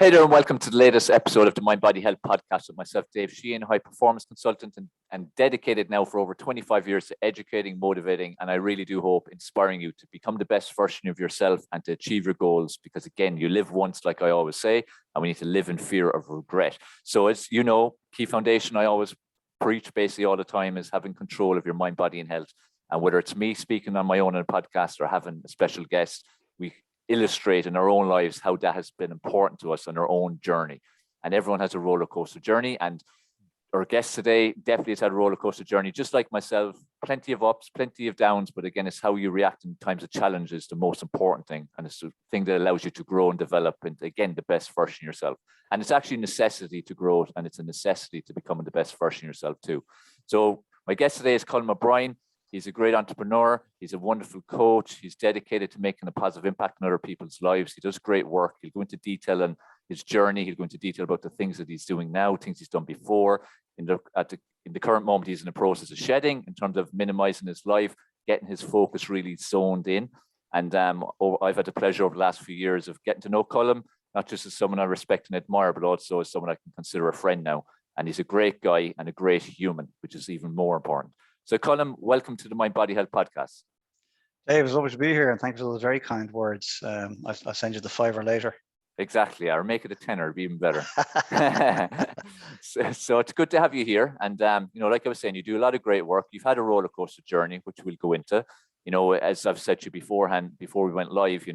Hey there, and welcome to the latest episode of the Mind Body Health Podcast with myself, Dave Sheahan, high performance consultant and dedicated now for over 25 years to educating, motivating, and I really do hope inspiring you to become the best version of yourself and to achieve your goals. Because again, you live once, like I always say, and we need to live in fear of regret. So as you know, key foundation I always preach basically all the time is having control of your mind, body, and health. And whether it's me speaking on my own in a podcast or having a special guest, we illustrate in our own lives how that has been important to us on our own journey. And everyone has a roller coaster journey. And our guest today definitely has had a roller coaster journey, just like myself. Plenty of ups, plenty of downs. But again, it's how you react in times of challenge is the most important thing. And it's the thing that allows you to grow and develop into, again, the best version of yourself. And it's actually a necessity to grow, and it's a necessity to becoming the best version of yourself too. So my guest today is Colm O Brien. He's a great entrepreneur. He's a wonderful coach. He's dedicated to making a positive impact on other people's lives. He does great work. He'll go into detail on his journey. He'll go into detail about the things that he's doing now, things he's done before. In the current moment, he's in the process of shedding in terms of minimizing his life, getting his focus really zoned in. And I've had the pleasure over the last few years of getting to know Colm, not just as someone I respect and admire, but also as someone I can consider a friend now. And he's a great guy and a great human, which is even more important. So Colm, welcome to the Mind Body Health Podcast. Dave, it's lovely to be here, and thanks for those very kind words. I'll send you the $5 later. Exactly, or make it a $10, it'd be even better. so it's good to have you here. And like I was saying, you do a lot of great work. You've had a roller coaster journey, which we'll go into. As I've said to you beforehand, before we went live,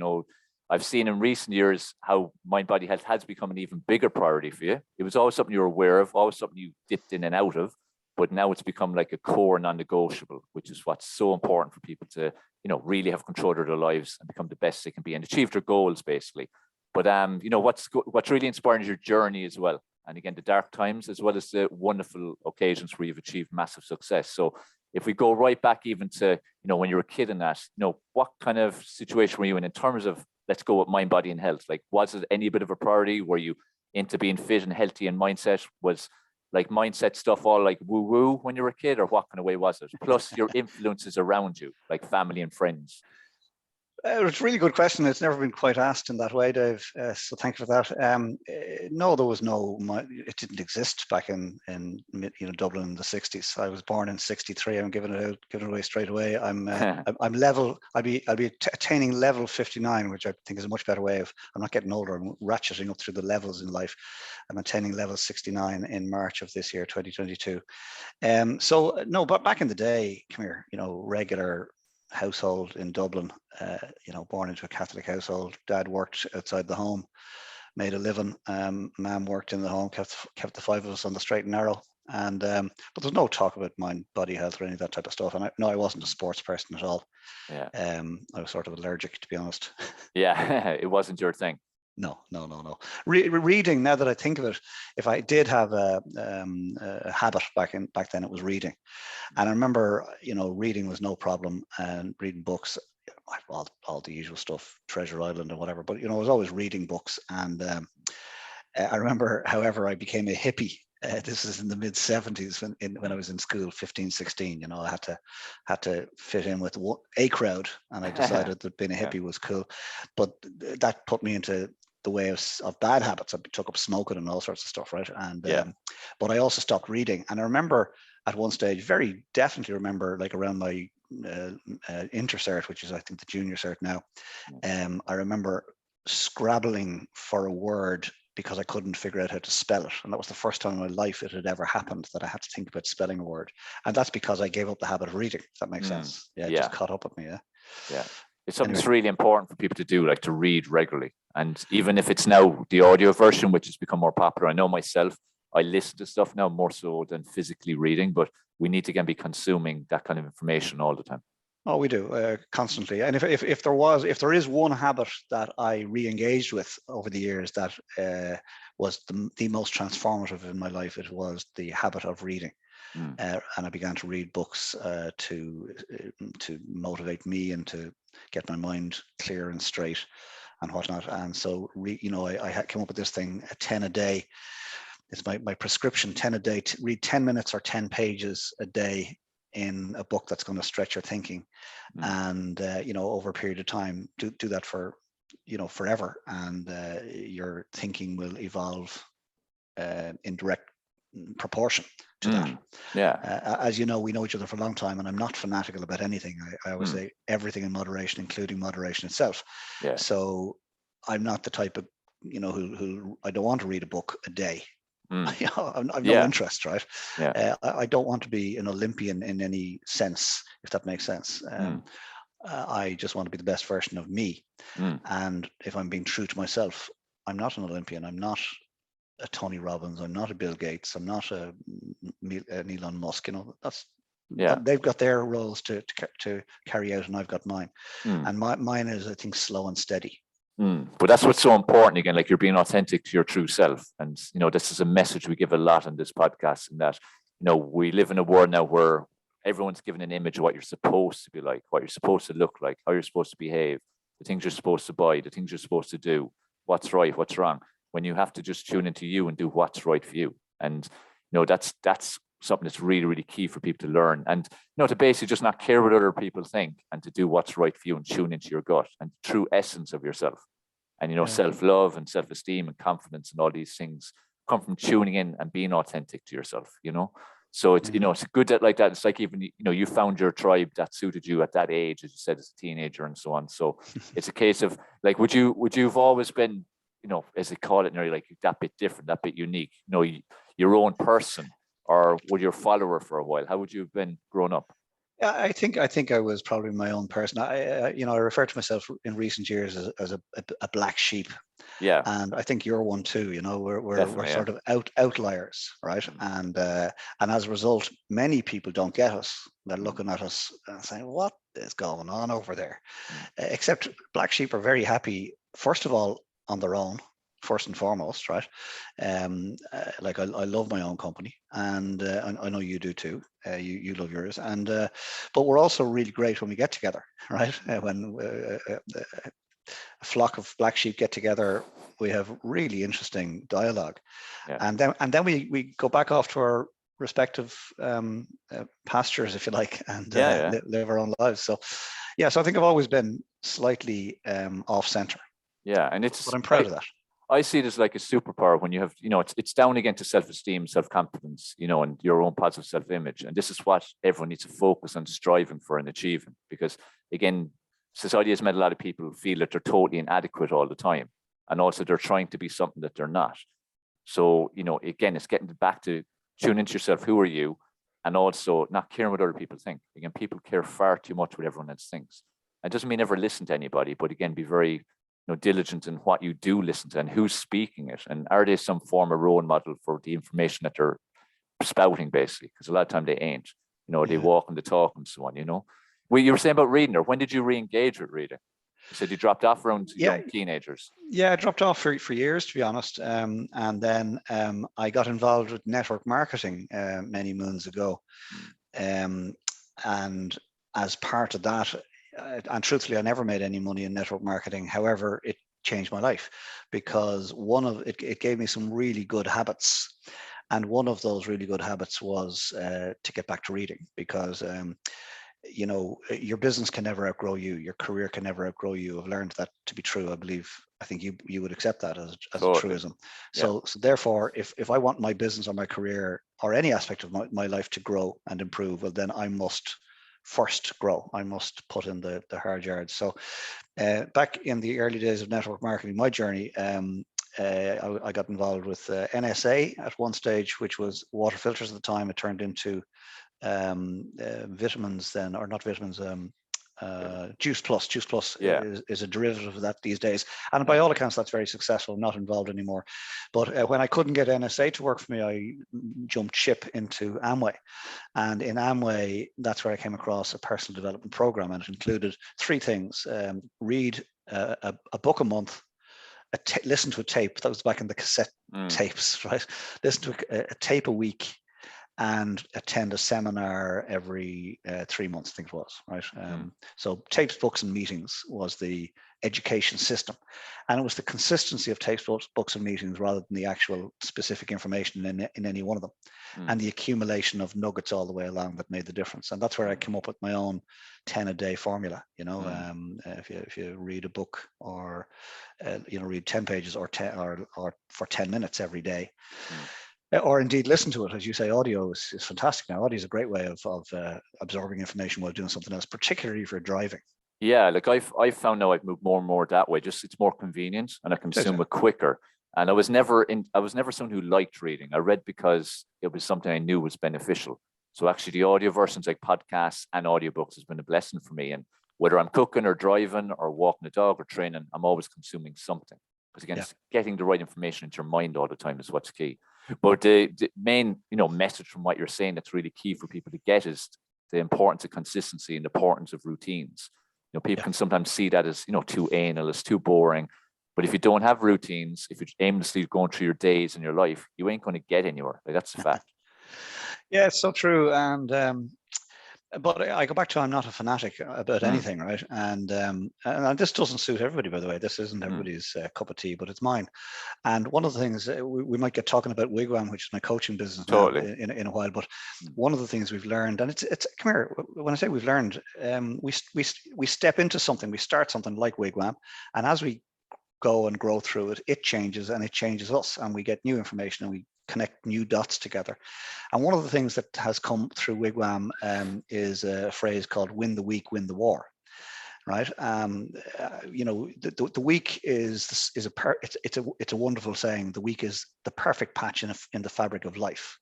I've seen in recent years how mind body health has become an even bigger priority for you. It was always something you were aware of, always something you dipped in and out of. But now it's become like a core non-negotiable, which is what's so important for people to, really have control of their lives and become the best they can be and achieve their goals, basically. But, what's really inspiring is your journey as well. And again, the dark times, as well as the wonderful occasions where you've achieved massive success. So if we go right back even to, when you were a kid in that, what kind of situation were you in terms of, let's go with mind, body and health? Like, was it any bit of a priority? Were you into being fit and healthy and mindset? Was like mindset stuff all like woo-woo when you were a kid, or what kind of way was it? Plus your influences around you, like family and friends. It's a really good question. It's never been quite asked in that way, Dave. So thank you for that. No, there was it didn't exist back in Dublin in the 60s. I was born in 63. I'm giving it away straight away. I'm level. I'll be attaining level 59, which I think is a much better way of. I'm not getting older. I'm ratcheting up through the levels in life. I'm attaining level 69 in March of this year, 2022. So no, but back in the day, come here, regular household in Dublin, born into a Catholic household. Dad worked outside the home, made a living. Mum worked in the home, kept the five of us on the straight and narrow. And but there's no talk about mind, body health or any of that type of stuff. And I wasn't a sports person at all. Yeah. I was sort of allergic, to be honest. Yeah, it wasn't your thing. No. Reading, now that I think of it, if I did have a habit back then, it was reading. And I remember, reading was no problem, and reading books, all the usual stuff, Treasure Island and whatever. But, I was always reading books. And I remember, however, I became a hippie. This is in the mid 70s when I was in school, 15, 16. I had to fit in with a crowd, and I decided that being a hippie was cool. But that put me into the way of bad habits. I took up smoking and all sorts of stuff, right? And but I also stopped reading. And I remember at one stage, very definitely remember, like around my intercert, which is I think the junior cert now. I remember scrabbling for a word because I couldn't figure out how to spell it. And that was the first time in my life it had ever happened that I had to think about spelling a word. And that's because I gave up the habit of reading, if that makes sense. Yeah, it just caught up with me, Yeah. It's something that's really important for people to do, like to read regularly. And even if it's now the audio version, which has become more popular, I know myself, I listen to stuff now more so than physically reading, but we need to again be consuming that kind of information all the time. Oh, we do constantly. And if there is one habit that I re-engaged with over the years that was the most transformative in my life, it was the habit of reading. And I began to read books to motivate me and to get my mind clear and straight and whatnot. And so, I came up with this thing, 10 a day. It's my prescription, 10 a day, to read 10 minutes or 10 pages a day in a book that's going to stretch your thinking. And, over a period of time, do that for forever, and your thinking will evolve in direct proportion to that. Yeah. As you know, we know each other for a long time, and I'm not fanatical about anything. I always say everything in moderation, including moderation itself. Yeah. So I'm not the type of, who I don't want to read a book a day. I've no interest, right? Yeah. I don't want to be an Olympian in any sense, if that makes sense. I just want to be the best version of me. And if I'm being true to myself, I'm not an Olympian. I'm not a Tony Robbins. I'm not a Bill Gates. I'm not an Elon Musk. They've got their roles to carry out, and I've got mine. And mine is, I think, slow and steady. But that's what's so important. Again, like, you're being authentic to your true self. And, this is a message we give a lot on this podcast, and that, we live in a world now where everyone's given an image of what you're supposed to be like, what you're supposed to look like, how you're supposed to behave, the things you're supposed to buy, the things you're supposed to do, what's right, what's wrong, when you have to just tune into you and do what's right for you. And, that's something that's really, really key for people to learn. And, to basically just not care what other people think, and to do what's right for you and tune into your gut and the true essence of yourself. And, self-love and self-esteem and confidence and all these things come from tuning in and being authentic to yourself, So it's, it's good that, like that. It's like, even, you found your tribe that suited you at that age, as you said, as a teenager and so on. So it's a case of, like, would you have always been, as they call it, like, that bit different, that bit unique, your own person, or were you a follower for a while? How would you have been growing up? Yeah, I think I was probably my own person. I refer to myself in recent years as a black sheep. Yeah. And I think you're one too. We're sort of outliers, right? And as a result, many people don't get us. They're looking at us and saying, "What is going on over there?" Except black sheep are very happy, first of all, on their own. First and foremost, right? Like, I love my own company, and I know you do too. You love yours, and but we're also really great when we get together, right? When a flock of black sheep get together, we have really interesting dialogue, and then we go back off to our respective pastures, if you like, and live our own lives. So I think I've always been slightly off center. Yeah, and but I'm proud of that. I see it as like a superpower when you have, it's down again to self-esteem, self-confidence, and your own positive self-image. And this is what everyone needs to focus on striving for and achieving. Because, again, society has made a lot of people feel that they're totally inadequate all the time. And also they're trying to be something that they're not. So, again, it's getting back to tune into yourself. Who are you? And also not caring what other people think. Again, people care far too much what everyone else thinks. It doesn't mean never listen to anybody, but again, be very diligent in what you do listen to and who's speaking it, and are they some form of role model for the information that they're spouting, basically, because a lot of time they ain't. They walk and they talk and so on. Well, you were saying about reading, or when did you re-engage with reading? You said you dropped off around young teenagers. Yeah, I dropped off for years, to be honest, and then I got involved with network marketing many moons ago, and as part of that, and truthfully, I never made any money in network marketing. However, it changed my life, because it gave me some really good habits. And one of those really good habits was to get back to reading, because your business can never outgrow you. Your career can never outgrow you. I've learned that to be true. I think you would accept that as a truism. So therefore, if I want my business or my career or any aspect of my life to grow and improve, well, then I must first grow. I must put in the hard yards. So back in the early days of network marketing, my journey, I got involved with NSA at one stage, which was water filters at the time. It turned into vitamins then, or not vitamins, Juice Plus. Juice Plus is a derivative of that these days. And by all accounts, that's very successful, not involved anymore. But when I couldn't get NSA to work for me, I jumped ship into Amway. And in Amway, that's where I came across a personal development program. And it included three things: read a book a month, listen to a tape. That was back in the cassette tapes, right? Listen to a tape a week, and attend a seminar every 3 months, I think it was, right? So tapes, books, and meetings was the education system. And it was the consistency of tapes, books, and meetings rather than the actual specific information in any one of them. And the accumulation of nuggets all the way along that made the difference. And that's where I came up with my own 10 a day formula. If you read a book or read 10 pages or for 10 minutes every day, or indeed listen to it, as you say, audio is fantastic now. Audio is a great way of absorbing information while doing something else, particularly if you're driving. Yeah, like I've found now I've moved more and more that way. Just it's more convenient and I consume it quicker. And I was never someone who liked reading. I read because it was something I knew was beneficial. So actually the audio versions like podcasts and audiobooks has been a blessing for me. And whether I'm cooking or driving or walking the dog or training, I'm always consuming something. Because again, getting the right information into your mind all the time is what's key. But the main, message from what you're saying that's really key for people to get is the importance of consistency and the importance of routines. People can sometimes see that as, too anal, as too boring. But if you don't have routines, if you're aimlessly going through your days and your life, you ain't going to get anywhere. Like, that's a fact. Yeah, it's so true. And but I go back to, I'm not a fanatic about anything, right? And this doesn't suit everybody, by the way. This isn't everybody's cup of tea, but it's mine. And one of the things we might get talking about Wig-Wam, which is my coaching business now, in a while. But one of the things we've learned, and it's come here. When I say we've learned, we step into something, we start something like Wig-Wam, and as we go and grow through it, it changes and it changes us, and we get new information and we connect new dots together. And one of the things that has come through Wig-Wam is a phrase called "win the week, win the war." Right? The week is a wonderful saying. The week is the perfect patch in the fabric of life.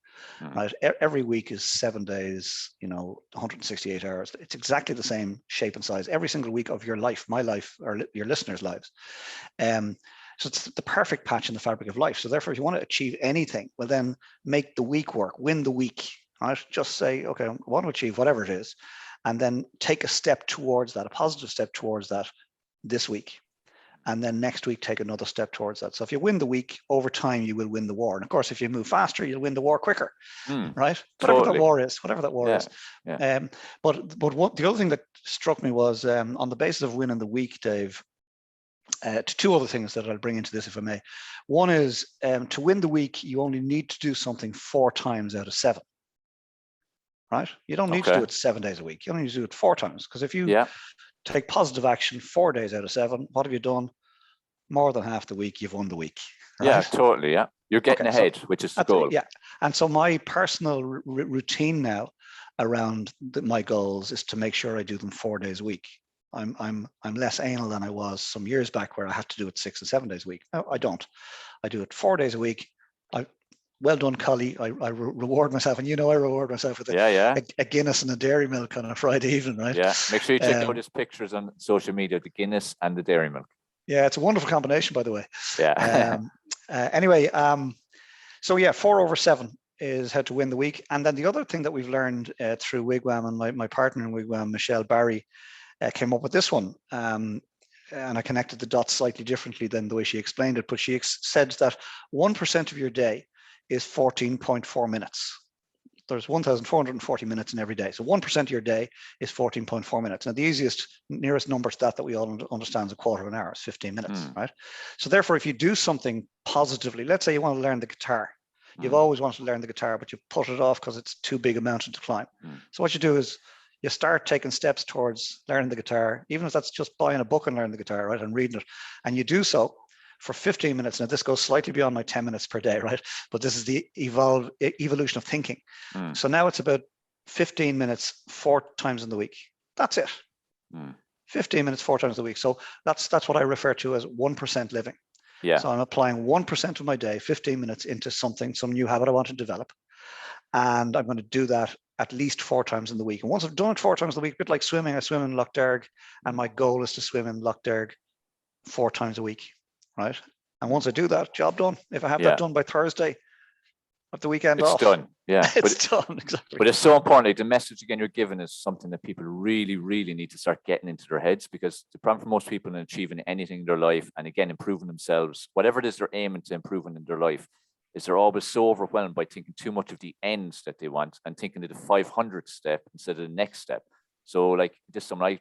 Right? Every week is 7 days, 168 hours. It's exactly the same shape and size every single week of your life, my life, or your listeners' lives. So it's the perfect patch in the fabric of life. So therefore, if you want to achieve anything, well, then make the week work, win the week. Right? Just say, okay, I want to achieve whatever it is, and then take a step towards that, a positive step towards that this week. And then next week, take another step towards that. So if you win the week, over time, you will win the war. And of course, if you move faster, you'll win the war quicker, right? Whatever that war is. Yeah. But the other thing that struck me was on the basis of winning the week, Dave, two other things that I'll bring into this, if I may. One is to win the week, you only need to do something 4 times out of 7. Right? You don't need to do it 7 days a week. You only need to do it 4 times. Because if you take positive action 4 days out of 7, what have you done? More than half the week, you've won the week. Right? Yeah, totally. Yeah. You're getting ahead, which is the goal. Yeah. And so my personal routine now around my goals is to make sure I do them 4 days a week. I'm less anal than I was some years back where I had to do it 6 and 7 days a week. No, I don't. I do it 4 days a week. Well done, Collie. I reward myself, and I reward myself with a Guinness and a Dairy Milk on a Friday evening, right? Yeah, make sure you check out his pictures on social media, the Guinness and the Dairy Milk. Yeah, it's a wonderful combination, by the way. Yeah. Anyway, so yeah, 4 over 7 is how to win the week. And then the other thing that we've learned through Wig-Wam, and my partner in Wig-Wam, Michelle Barry, came up with this one. And I connected the dots slightly differently than the way she explained it, but she said that 1% of your day is 14.4 minutes. There's 1,440 minutes in every day. So 1% of your day is 14.4 minutes. Now, the nearest number to that we all understand is a quarter of an hour, is 15 minutes, right? So therefore, if you do something positively, let's say you want to learn the guitar. You've always wanted to learn the guitar, but you put it off because it's too big a mountain to climb. So what you do is you start taking steps towards learning the guitar, even if that's just buying a book and learning the guitar, right, and reading it. And you do so for 15 minutes. Now, this goes slightly beyond my 10 minutes per day, right? But this is the evolution of thinking. So now it's about 15 minutes 4 times in the week. That's it. 15 minutes 4 times a week. So that's what I refer to as 1% living. Yeah. So I'm applying 1% of my day, 15 minutes into some new habit I want to develop. And I'm going to do that at least 4 times in the week. And once I've done it 4 times in the week, a bit like swimming, I swim in Lough Derg, and my goal is to swim in Lough Derg 4 times a week. Right. And once I do that, job done. If I have that done by Thursday of the weekend off, it's done. Yeah. It's done. Exactly. But it's so important. Like, the message again you're giving is something that people really, really need to start getting into their heads, because the problem for most people in achieving anything in their life, and again, improving themselves, whatever it is they're aiming to improving in their life, is they're always so overwhelmed by thinking too much of the ends that they want and thinking of the 500th step instead of the next step. So like this is something I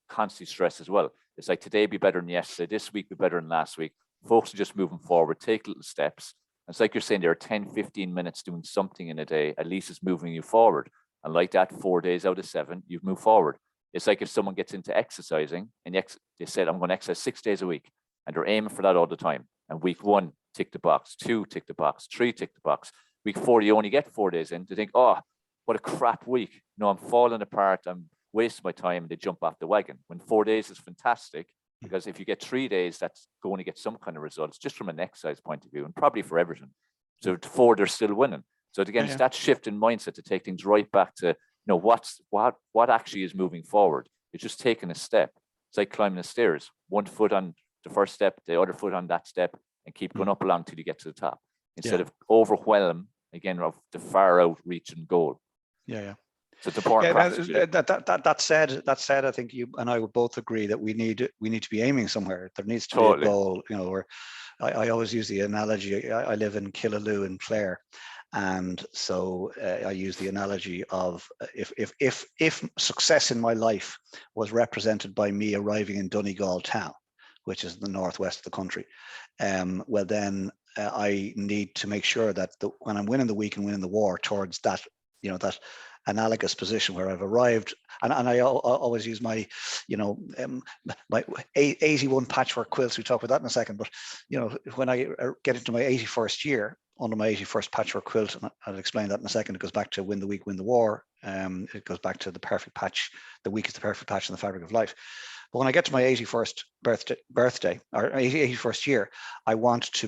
constantly stress as well. It's like today be better than yesterday, this week be better than last week. Focus on just moving forward, take little steps. It's like you're saying there are 10, 15 minutes doing something in a day, at least it's moving you forward. And like that, 4 days out of 7, you've moved forward. It's like if someone gets into exercising and they said, I'm going to exercise 6 days a week, and they're aiming for that all the time. And week 1, tick the box, 2, tick the box, 3, tick the box. Week 4, you only get 4 days in. They think, oh, what a crap week. No, I'm falling apart. I'm wasting my time. And they jump off the wagon. When 4 days is fantastic, because if you get 3 days, that's going to get some kind of results just from an exercise point of view and probably for everything. So 4, they're still winning. So again, it's that shift in mindset to take things right back to, what actually is moving forward. It's just taking a step. It's like climbing the stairs, 1 foot on the first step, the other foot on that step, and keep going up along till you get to the top, instead of overwhelm again of the far out reaching goal. So it's important. That said, I think you and I would both agree that we need to be aiming somewhere. There needs to be a goal. Where I always use the analogy. I live in Killaloe in Clare. And so I use the analogy of if success in my life was represented by me arriving in Donegal town, which is the northwest of the country, well then I need to make sure that when I'm winning the week and winning the war towards that, that analogous position where I've arrived, and I always use my, my 81 patchwork quilts. We talk about that in a second, but when I get into my 81st year, under my 81st patchwork quilt, and I'll explain that in a second. It goes back to win the week, win the war. It goes back to the perfect patch. The week is the perfect patch in the fabric of life. But when I get to my 81st birthday or 81st year, I want to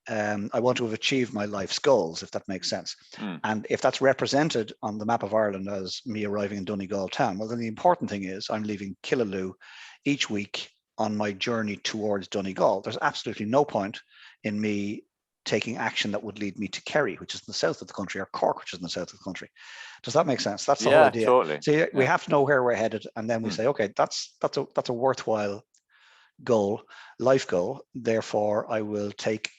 have achieved my life's goals, if that makes sense. And if that's represented on the map of Ireland as me arriving in Donegal town, well, then the important thing is I'm leaving Killaloe each week on my journey towards Donegal. There's absolutely no point in me taking action that would lead me to Kerry, which is in the south of the country, or Cork, which is in the south of the country. Does that make sense? That's the whole idea. Totally. So we have to know where we're headed, and then we say, okay, that's a worthwhile goal, life goal. Therefore, I will take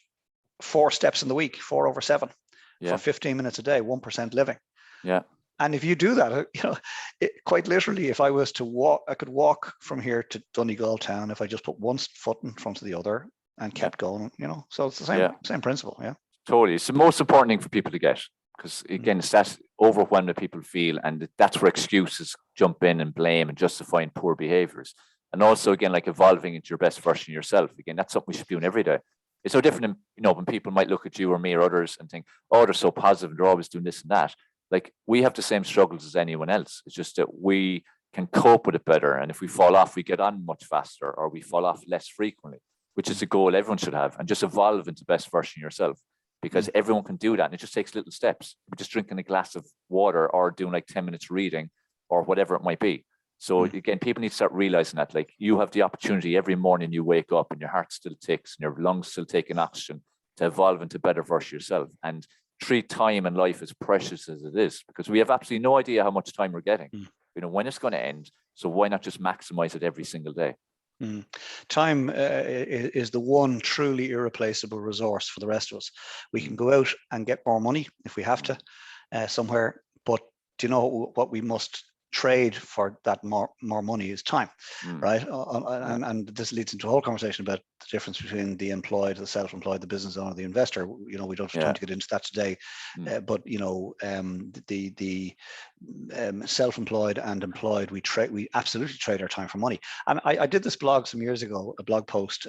4 steps in the week, 4 over 7, for 15 minutes a day, 1% living. And if you do that, quite literally, if I was to walk, I could walk from here to Donegal town if I just put one foot in front of the other and kept going, so it's the same principle. Totally. It's the most important thing for people to get, because again, it's that overwhelm that people feel, and that's where excuses jump in and blame and justifying poor behaviors. And also, again, like evolving into your best version of yourself. Again, that's something we should be doing every day. It's so different than, when people might look at you or me or others and think, oh, they're so positive and they're always doing this and that. Like, we have the same struggles as anyone else. It's just that we can cope with it better. And if we fall off, we get on much faster, or we fall off less frequently, which is a goal everyone should have, and just evolve into the best version of yourself, because everyone can do that. And it just takes little steps. We're just drinking a glass of water or doing like 10 minutes reading or whatever it might be. So again, people need to start realizing that, like, you have the opportunity every morning you wake up and your heart still ticks and your lungs still taking oxygen to evolve into a better version of yourself, and treat time and life as precious as it is, because we have absolutely no idea how much time we're getting, when it's going to end. So why not just maximize it every single day? Time is the one truly irreplaceable resource for the rest of us. We can go out and get more money if we have to somewhere, but do you know what we must trade for that more money is time, right? And this leads into a whole conversation about the difference between the employed, the self-employed, the business owner, the investor. We don't have time to get into that today, but the self-employed and employed, we absolutely trade our time for money. And I did this blog some years ago, a blog post.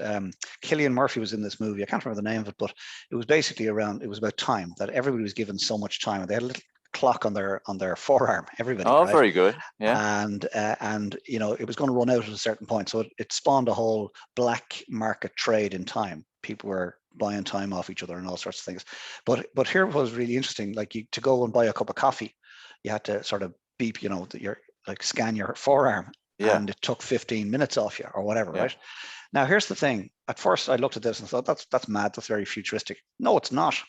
Cillian Murphy was in this movie. I can't remember the name of it, but it was basically it was about time, that everybody was given so much time, and they had a little clock on their forearm, everybody. Oh, right? very good. And it was going to run out at a certain point, so it spawned a whole black market trade in time. People were buying time off each other and all sorts of things. But here was really interesting. Like, to go and buy a cup of coffee, you had to sort of beep, scan your forearm, and it took 15 minutes off you or whatever, right? Now, here's the thing. At first, I looked at this and thought, that's mad. That's very futuristic. No, it's not.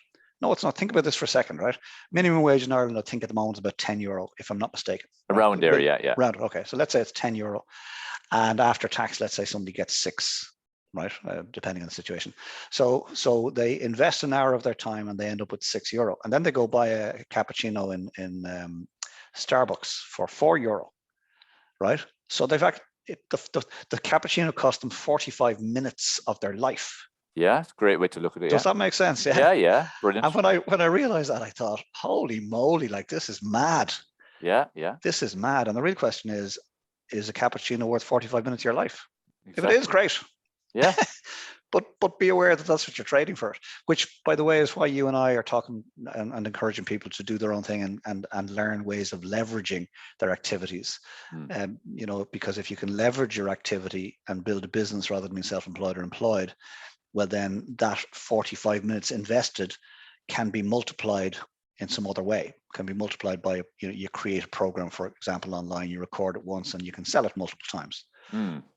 No, it's not. Think about this for a second, right? Minimum wage in Ireland, I think at the moment is about €10, if I'm not mistaken. Around there, yeah. Around, okay. So let's say it's €10. And after tax, let's say somebody gets 6 right? Depending on the situation. So they invest an hour of their time and they end up with €6, and then they go buy a cappuccino in Starbucks for €4, right? So they've actually the cappuccino cost them 45 minutes of their life. Yeah, it's a great way to look at it. Does that make sense? Yeah, brilliant. And when I realized that, I thought, holy moly, like this is mad. Yeah. This is mad. And the real question is a cappuccino worth 45 minutes of your life? Exactly. If it is, great. Yeah. But be aware that that's what you're trading for, which, by the way, is why you and I are talking and encouraging people to do their own thing and learn ways of leveraging their activities. Because if you can leverage your activity and build a business rather than being self-employed or employed, well, then that 45 minutes invested can be multiplied in some other way, can be multiplied by, you create a program, for example, online, you record it once and you can sell it multiple times.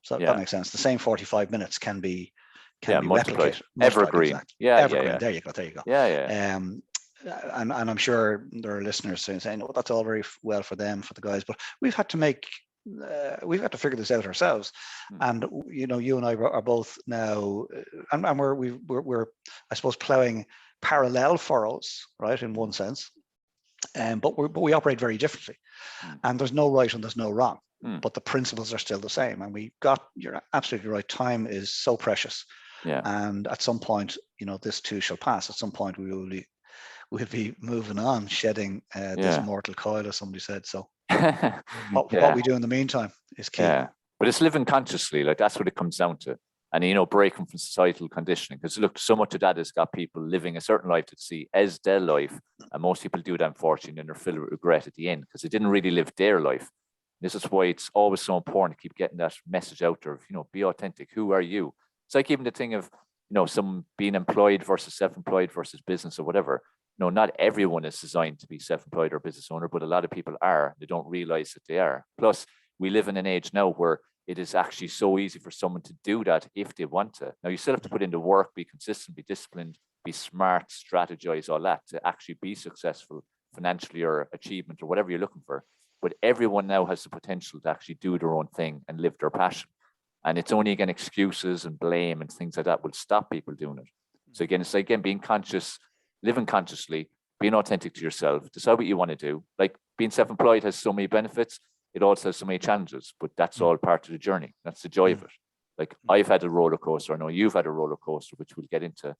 So that makes sense. The same 45 minutes can be replicated. Evergreen. Exactly. Yeah. Evergreen. Yeah. There you go. Yeah. And I'm sure there are listeners saying, "Oh, that's all very well for them, for the guys," but we've had to figure this out ourselves. And you and I are both now, and we're I suppose plowing parallel furrows, right, in one sense. But we operate very differently, and there's no right and there's no wrong. But the principles are still the same. And you're absolutely right. Time is so precious. Yeah. And at some point, this too shall pass. At some point, we'll be moving on, shedding this mortal coil, as somebody said. So what we do in the meantime is key. Yeah. But it's living consciously. Like, that's what it comes down to. And, breaking from societal conditioning. Because look, so much of that has got people living a certain life to see as their life. And most people do that, unfortunately, and they're filled with regret at the end because they didn't really live their life. This is why it's always so important to keep getting that message out there of, be authentic. Who are you? It's like even the thing of, some being employed versus self-employed versus business or whatever. Not everyone is designed to be self-employed or business owner, but a lot of people are. They don't realize that they are. Plus, we live in an age now where it is actually so easy for someone to do that if they want to. Now, you still have to put in the work, be consistent, be disciplined, be smart, strategize, all that to actually be successful financially or achievement or whatever you're looking for. But everyone now has the potential to actually do their own thing and live their passion. And it's only, again, excuses and blame and things like that will stop people doing it. So again, it's like, being conscious, living consciously, being authentic to yourself, decide what you want to do. Like, being self-employed has so many benefits. It also has so many challenges, but that's all part of the journey. That's the joy of it. Like, I've had a roller coaster. I know you've had a roller coaster, which we'll get into,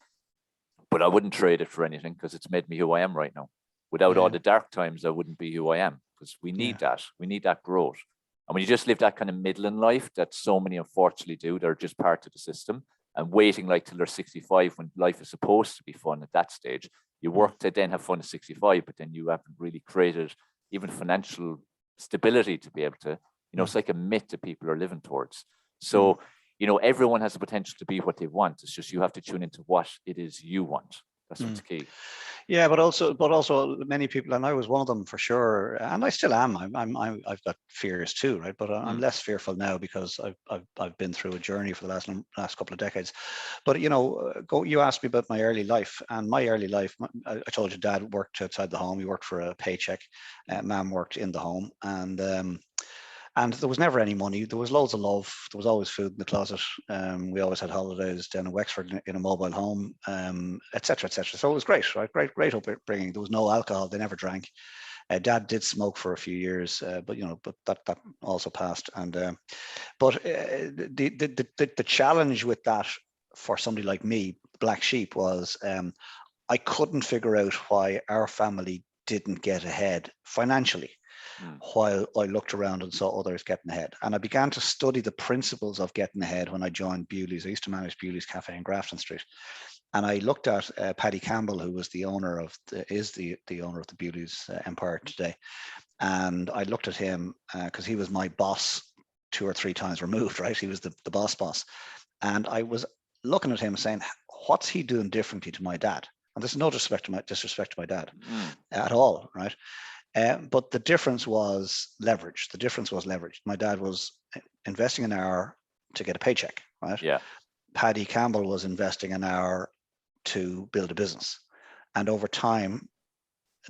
but I wouldn't trade it for anything because it's made me who I am right now. Without all the dark times, I wouldn't be who I am, because we need that. We need that growth. And when you just live that kind of middling life that so many unfortunately do, they're just part of the system and waiting like till they're 65 when life is supposed to be fun at that stage. You work to then have fun at 65, but then you haven't really created even financial stability to be able to, it's like a myth that people are living towards. So, everyone has the potential to be what they want. It's just you have to tune into what it is you want. That's what's key. Yeah, but also many people, and I was one of them for sure, and I still am. I've got fears too, right? But I'm less fearful now because I've been through a journey for the last couple of decades. But you asked me about my early life, and my early life, I told you, Dad worked outside the home. He worked for a paycheck. Mom worked in the home, and there was never any money. There was loads of love. There was always food in the closet. We always had holidays down in Wexford in a mobile home, et cetera, et cetera. So it was great, right? Great upbringing. There was no alcohol. They never drank. Dad did smoke for a few years, but that also passed. And but the challenge with that for somebody like me, black sheep, was I couldn't figure out why our family didn't get ahead financially. While I looked around and saw others getting ahead. And I began to study the principles of getting ahead when I joined Bewley's. I used to manage Bewley's Cafe in Grafton Street. And I looked at Paddy Campbell, who was the owner of the owner of the Bewley's empire today. And I looked at him because he was my boss 2 or 3 times removed, right? He was the boss. And I was looking at him and saying, what's he doing differently to my dad? And there's no disrespect to my dad at all, right? But the difference was leverage. My dad was investing an hour to get a paycheck, right? Yeah. Paddy Campbell was investing an hour to build a business. And over time,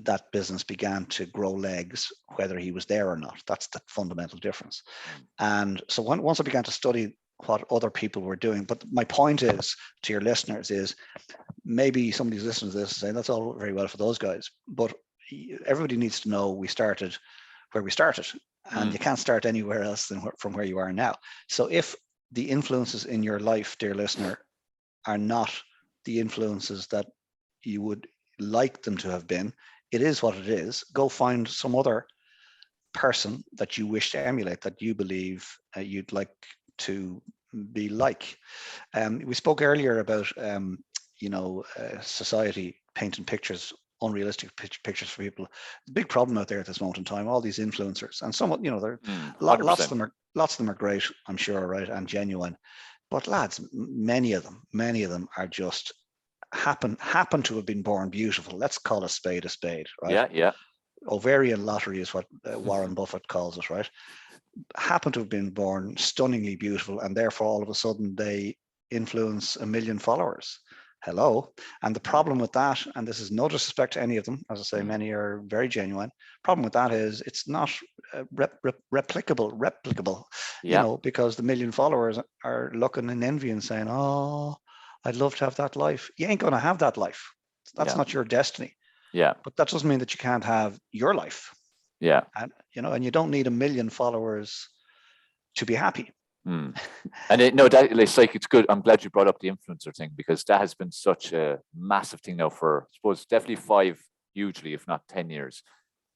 that business began to grow legs, whether he was there or not. That's the fundamental difference. And so once I began to study what other people were doing. But my point is to your listeners is, maybe somebody's listening to this and saying that's all very well for those guys, but everybody needs to know we started where we started, and you can't start anywhere else than from where you are now. So if the influences in your life, dear listener, are not the influences that you would like them to have been, it is what it is. Go find some other person that you wish to emulate, that you believe you'd like to be like. We spoke earlier about society painting pictures, unrealistic pictures for people. The big problem out there at this moment in time, all these influencers, and some, there lots of them are great, I'm sure, right, and genuine. But lads, many of them are just happen to have been born beautiful. Let's call a spade, right? Yeah. Ovarian lottery is what Warren Buffett calls it, right? Happen to have been born stunningly beautiful, and therefore all of a sudden they influence 1 million followers. Hello. And the problem with that, and this is no disrespect to any of them, as I say, many are very genuine. Problem with that is it's not replicable, because the 1 million followers are looking in envy and saying, oh, I'd love to have that life. You ain't going to have that life. That's not your destiny. Yeah. But that doesn't mean that you can't have your life. Yeah. And, and you don't need 1 million followers to be happy. And it's good. I'm glad you brought up the influencer thing, because that has been such a massive thing now for, I suppose, definitely 5, hugely, if not 10 years.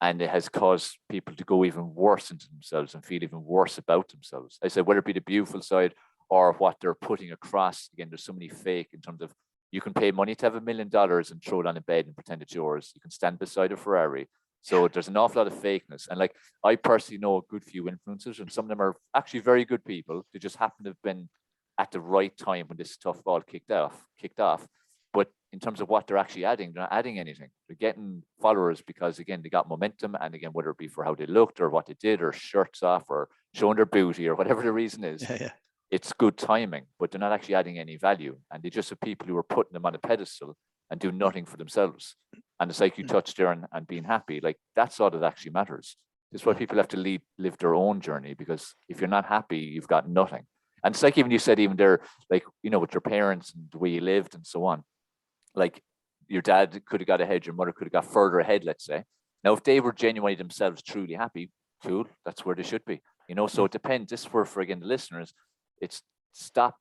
And it has caused people to go even worse into themselves and feel even worse about themselves. I said, whether it be the beautiful side or what they're putting across. Again, there's so many fake in terms of, you can pay money to have $1 million and throw it on a bed and pretend it's yours. You can stand beside a Ferrari. So there's an awful lot of fakeness. And like, I personally know a good few influencers, and some of them are actually very good people. They just happen to have been at the right time when this stuff all kicked off. But in terms of what they're actually adding, they're not adding anything. They're getting followers because, again, they got momentum. And again, whether it be for how they looked or what they did, or shirts off or showing their booty or whatever the reason is, it's good timing, but they're not actually adding any value. And they just have people who are putting them on a pedestal and do nothing for themselves. And it's like you touched there and being happy. Like, that's all that actually matters. It's why people have to live their own journey, because if you're not happy, you've got nothing. And it's like, even you said, even there, like, with your parents and the way you lived and so on, like your dad could have got ahead, your mother could have got further ahead, let's say. Now, if they were genuinely themselves truly happy, cool, that's where they should be. So it depends. This is for again, the listeners, it's stop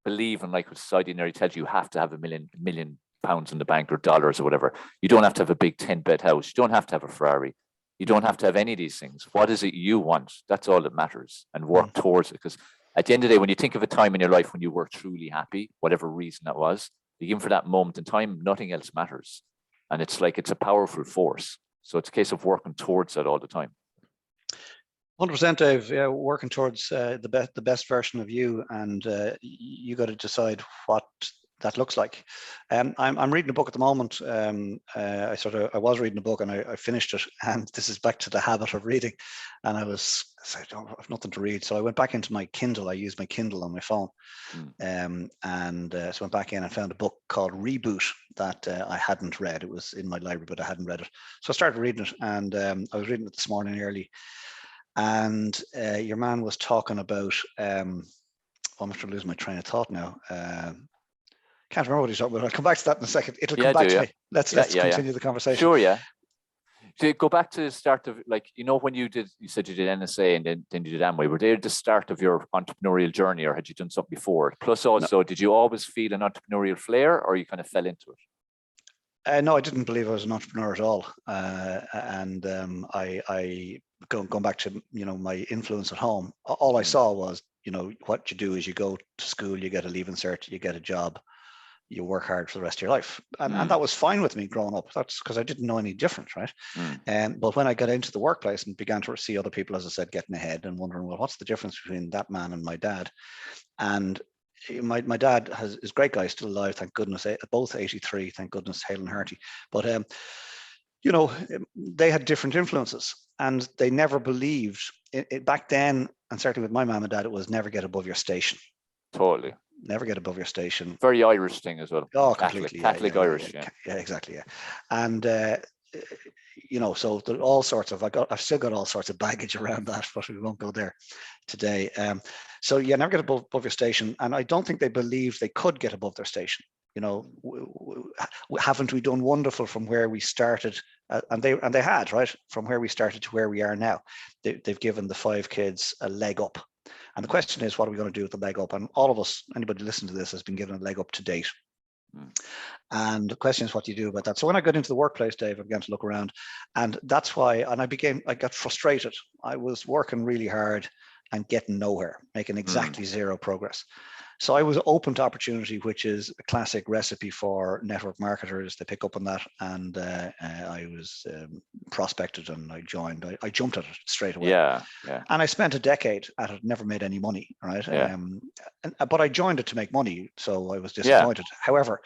believing, like what society nearly tells you have to have $1 million pounds in the bank or dollars or whatever. You don't have to have a big 10-bed house. You don't have to have a Ferrari. You don't have to have any of these things. What is it you want? That's all that matters, and work towards it. Because at the end of the day, when you think of a time in your life when you were truly happy, whatever reason that was, even for that moment in time, nothing else matters. And it's like, it's a powerful force. So it's a case of working towards that all the time. 100%, Dave. Yeah, working towards the best version of you, and you got to decide what that looks like. I'm reading a book at the moment. I was reading a book and I finished it, and this is back to the habit of reading. And I don't have nothing to read, so I went back into my Kindle. I used my Kindle on my phone, so I went back in and found a book called Reboot that I hadn't read. It was in my library, but I hadn't read it. So I started reading it, and I was reading it this morning early. And your man was talking about, I'm going to lose my train of thought now. Can't remember what he's talking about. I'll come back to that in a second. It'll come back to me. Let's continue the conversation. Sure, yeah. To go back to the start of, like, when you said you did NSA and then you did Amway, were they the start of your entrepreneurial journey, or had you done something before? Plus also, did you always feel an entrepreneurial flair, or you kind of fell into it? No, I didn't believe I was an entrepreneur at all. I going back to, my influence at home, all I saw was, what you do is you go to school, you get a leaving cert, you get a job, you work hard for the rest of your life. And that was fine with me growing up. That's because I didn't know any different, right? But when I got into the workplace and began to see other people, as I said, getting ahead and wondering, well, what's the difference between that man and my dad? And my dad is a great guy, still alive, thank goodness, both 83, thank goodness, hale and hearty. But, they had different influences, and they never believed it back then. And certainly with my mom and dad, it was never get above your station. Totally. Never get above your station. Very Irish thing as well. Oh, Catholic, completely. Catholic Irish. Yeah, exactly. Yeah. And so there are I've still got all sorts of baggage around that, but we won't go there today. So yeah, never get above your station. And I don't think they believed they could get above their station. Haven't we done wonderful from where we started? And they had, right, from where we started to where we are now. They've given the 5 kids a leg up. And the question is, what are we going to do with the leg up? And all of us, anybody listening to this, has been given a leg up to date. And the question is, what do you do about that? So when I got into the workplace, Dave, I began to look around, and that's why, and I got frustrated. I was working really hard and getting nowhere, making exactly zero progress. So I was open to opportunity, which is a classic recipe for network marketers. They pick up on that, and I was prospected, and I joined. I jumped at it straight away. Yeah. And I spent a decade at it, never made any money, right? Yeah. But I joined it to make money, so I was disappointed. Yeah. However,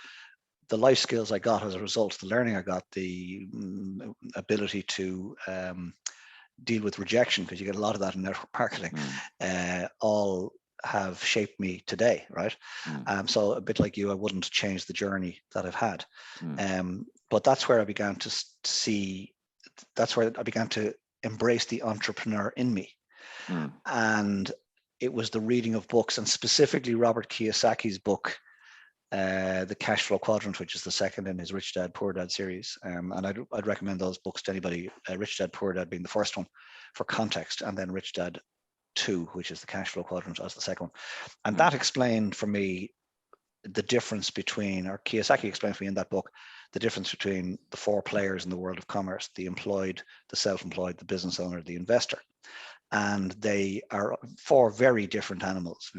the life skills I got as a result, the learning I got, the ability to deal with rejection, because you get a lot of that in network marketing, all have shaped me today, right? So a bit like you, I wouldn't change the journey that I've had. But that's where I began to see, that's where I began to embrace the entrepreneur in me. And it was the reading of books, and specifically Robert Kiyosaki's book, The Cash Flow Quadrant, which is the second in his Rich Dad, Poor Dad series. And I'd recommend those books to anybody, Rich Dad, Poor Dad being the first one for context, and then Rich Dad 2, which is the Cash Flow Quadrant, as the second one. And that explained for me the difference between, or Kiyosaki explained for me in that book, the difference between the 4 players in the world of commerce: the employed, the self-employed, the business owner, the investor. And they are 4 very different animals,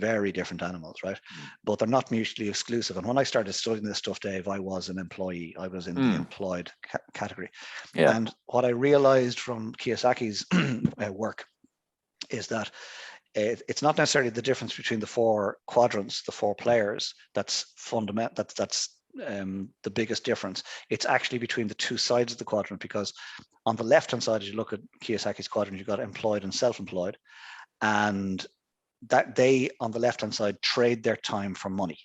right? But they're not mutually exclusive. And when I started studying this stuff, Dave, I was an employee. I was in the employed category. Yeah. And what I realized from Kiyosaki's work is that it's not necessarily the difference between the 4 quadrants, the 4 players, that's fundamental. That's the biggest difference. It's actually between the 2 sides of the quadrant, because on the left-hand side, as you look at Kiyosaki's quadrant, you've got employed and self-employed, and that they, on the left-hand side, trade their time for money.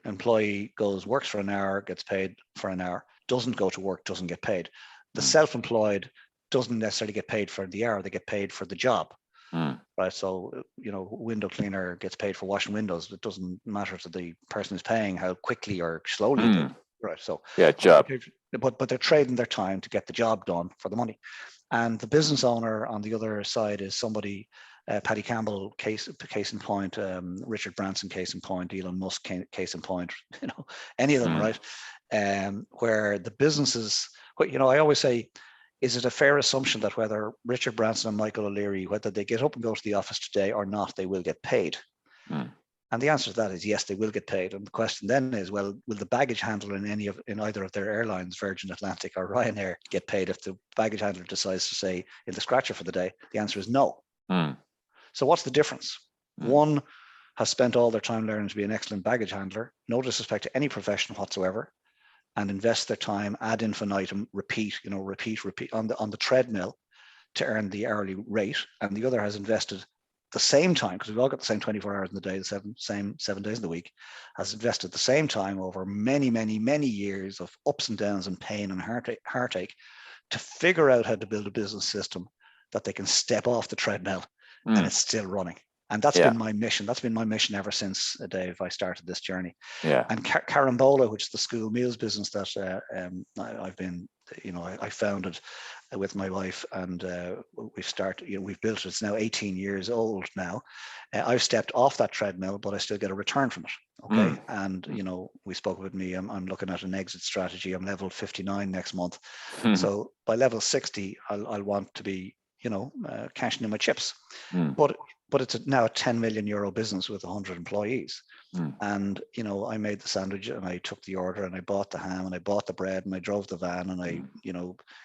Employee works for an hour, gets paid for an hour, doesn't go to work, doesn't get paid. The self-employed doesn't necessarily get paid for the hour, they get paid for the job. Right. So, window cleaner gets paid for washing windows. It doesn't matter to the person who's paying how quickly or slowly they, right. So job. But they're trading their time to get the job done for the money. And the business owner on the other side is somebody, Paddy Campbell, case in point, Richard Branson, case in point, Elon Musk, case in point, any of them, right? Where the businesses, I always say, is it a fair assumption that whether Richard Branson and Michael O'Leary, whether they get up and go to the office today or not, they will get paid? And the answer to that is yes, they will get paid. And the question then is, well, will the baggage handler in either of their airlines, Virgin Atlantic or Ryanair, get paid if the baggage handler decides to say in the scratcher for the day? The answer is no. So what's the difference? One has spent all their time learning to be an excellent baggage handler, no disrespect to any profession whatsoever, and invest their time ad infinitum, repeat on the treadmill to earn the hourly rate. And the other has invested the same time, because we've all got the same 24 hours in the day, the same 7 days in the week, has invested the same time over many, many, many years of ups and downs and pain and heartache to figure out how to build a business system that they can step off the treadmill and it's still running. And that's been my mission. That's been my mission ever since, Dave, I started this journey. Yeah. And Carambola, which is the school meals business that I've been, I founded with my wife, and we've built it. It's now 18 years old now. I've stepped off that treadmill, but I still get a return from it. Okay. And, we spoke with me, I'm looking at an exit strategy. I'm level 59 next month. So by level 60, I'll want to be, cashing in my chips. But it's now a 10 million euro business with 100 employees. And, I made the sandwich, and I took the order, and I bought the ham, and I bought the bread, and I drove the van, and I,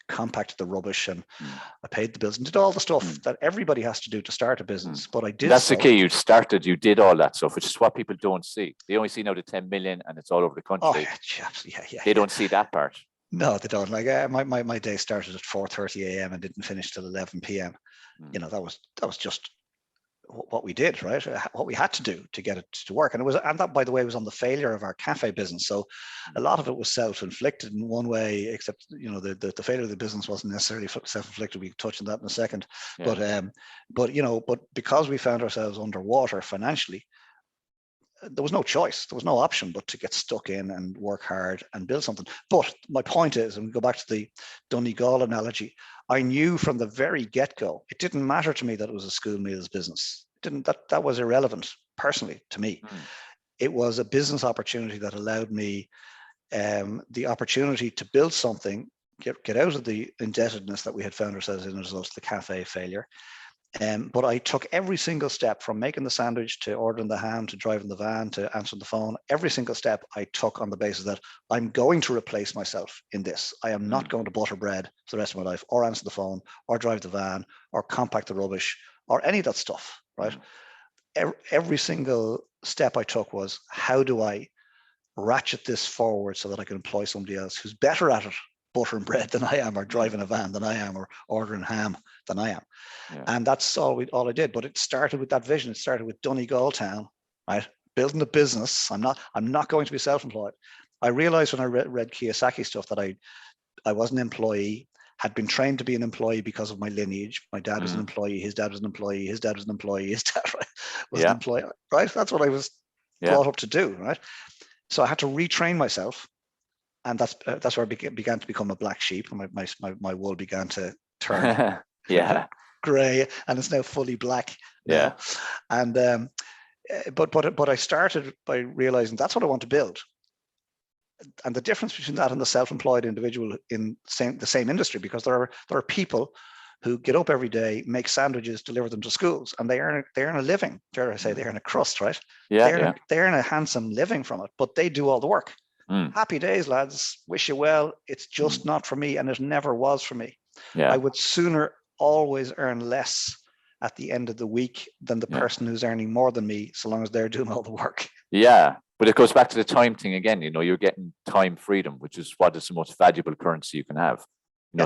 compacted the rubbish, and I paid the bills and did all the stuff that everybody has to do to start a business. But I did. That's the key. You did all that stuff, which is what people don't see. They only see now the 10 million and it's all over the country. They don't see that part. No, they don't. Like my day started at 4:30 a.m. and didn't finish till 11 p.m. That was just what we did, right? What we had to do to get it to work. And that, by the way, was on the failure of our cafe business. So a lot of it was self-inflicted in one way, except, the failure of the business wasn't necessarily self-inflicted. We can touch on that in a second. Yeah. But because we found ourselves underwater financially, there was no choice. There was no option but to get stuck in and work hard and build something. But my point is, and we go back to the Donegal analogy, I knew from the very get-go, it didn't matter to me that it was a school meals business. That was irrelevant personally to me. It was a business opportunity that allowed me the opportunity to build something, get out of the indebtedness that we had found ourselves in as a result of the cafe failure. But I took every single step, from making the sandwich to ordering the ham to driving the van to answering the phone. Every single step I took on the basis that I'm going to replace myself in this. I am not going to butter bread for the rest of my life, or answer the phone, or drive the van, or compact the rubbish, or any of that stuff, right? Every single step I took was, how do I ratchet this forward so that I can employ somebody else who's better at it, buttering bread, than I am, or driving a van than I am, or ordering ham than I am. Yeah. And that's all I did. But it started with that vision. It started with Donegal town, right? Building a business. I'm not going to be self-employed. I realized when I read Kiyosaki stuff that I was an employee, had been trained to be an employee because of my lineage. My dad was an employee, his dad was an employee, his dad was an employee, his dad was an employee, right? That's what I was brought up to do, right? So I had to retrain myself. And that's where I began to become a black sheep. My wool began to turn gray, and it's now fully black. Now. And but I started by realizing that's what I want to build. And the difference between that and the self-employed individual in the same industry, because there are people who get up every day, make sandwiches, deliver them to schools, and they earn a living. Dare I say, they earn a crust, right? They earn a handsome living from it, but they do all the work. Happy days, lads. Wish you well. It's just not for me, and it never was for me. I would sooner always earn less at the end of the week than the person who's earning more than me, so long as they're doing all the work. Yeah, but it goes back to the time thing again. You're getting time freedom, which is what is the most valuable currency you can have.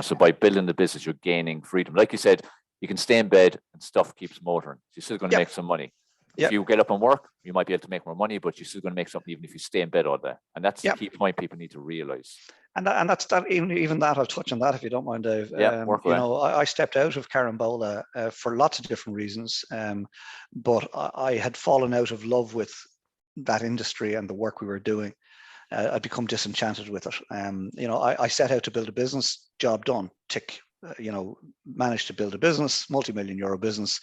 So by building the business, you're gaining freedom. Like you said, you can stay in bed and stuff keeps motoring. You're still going to make some money. If you get up and work, you might be able to make more money, but you're still going to make something even if you stay in bed all day. And that's the key point people need to realize. And that's that. Even that, I'll touch on that if you don't mind, Dave. I stepped out of Carambola for lots of different reasons, but I had fallen out of love with that industry and the work we were doing. I'd become disenchanted with it. I set out to build a business. Job done. Tick. Managed to build a business, multi-million euro business.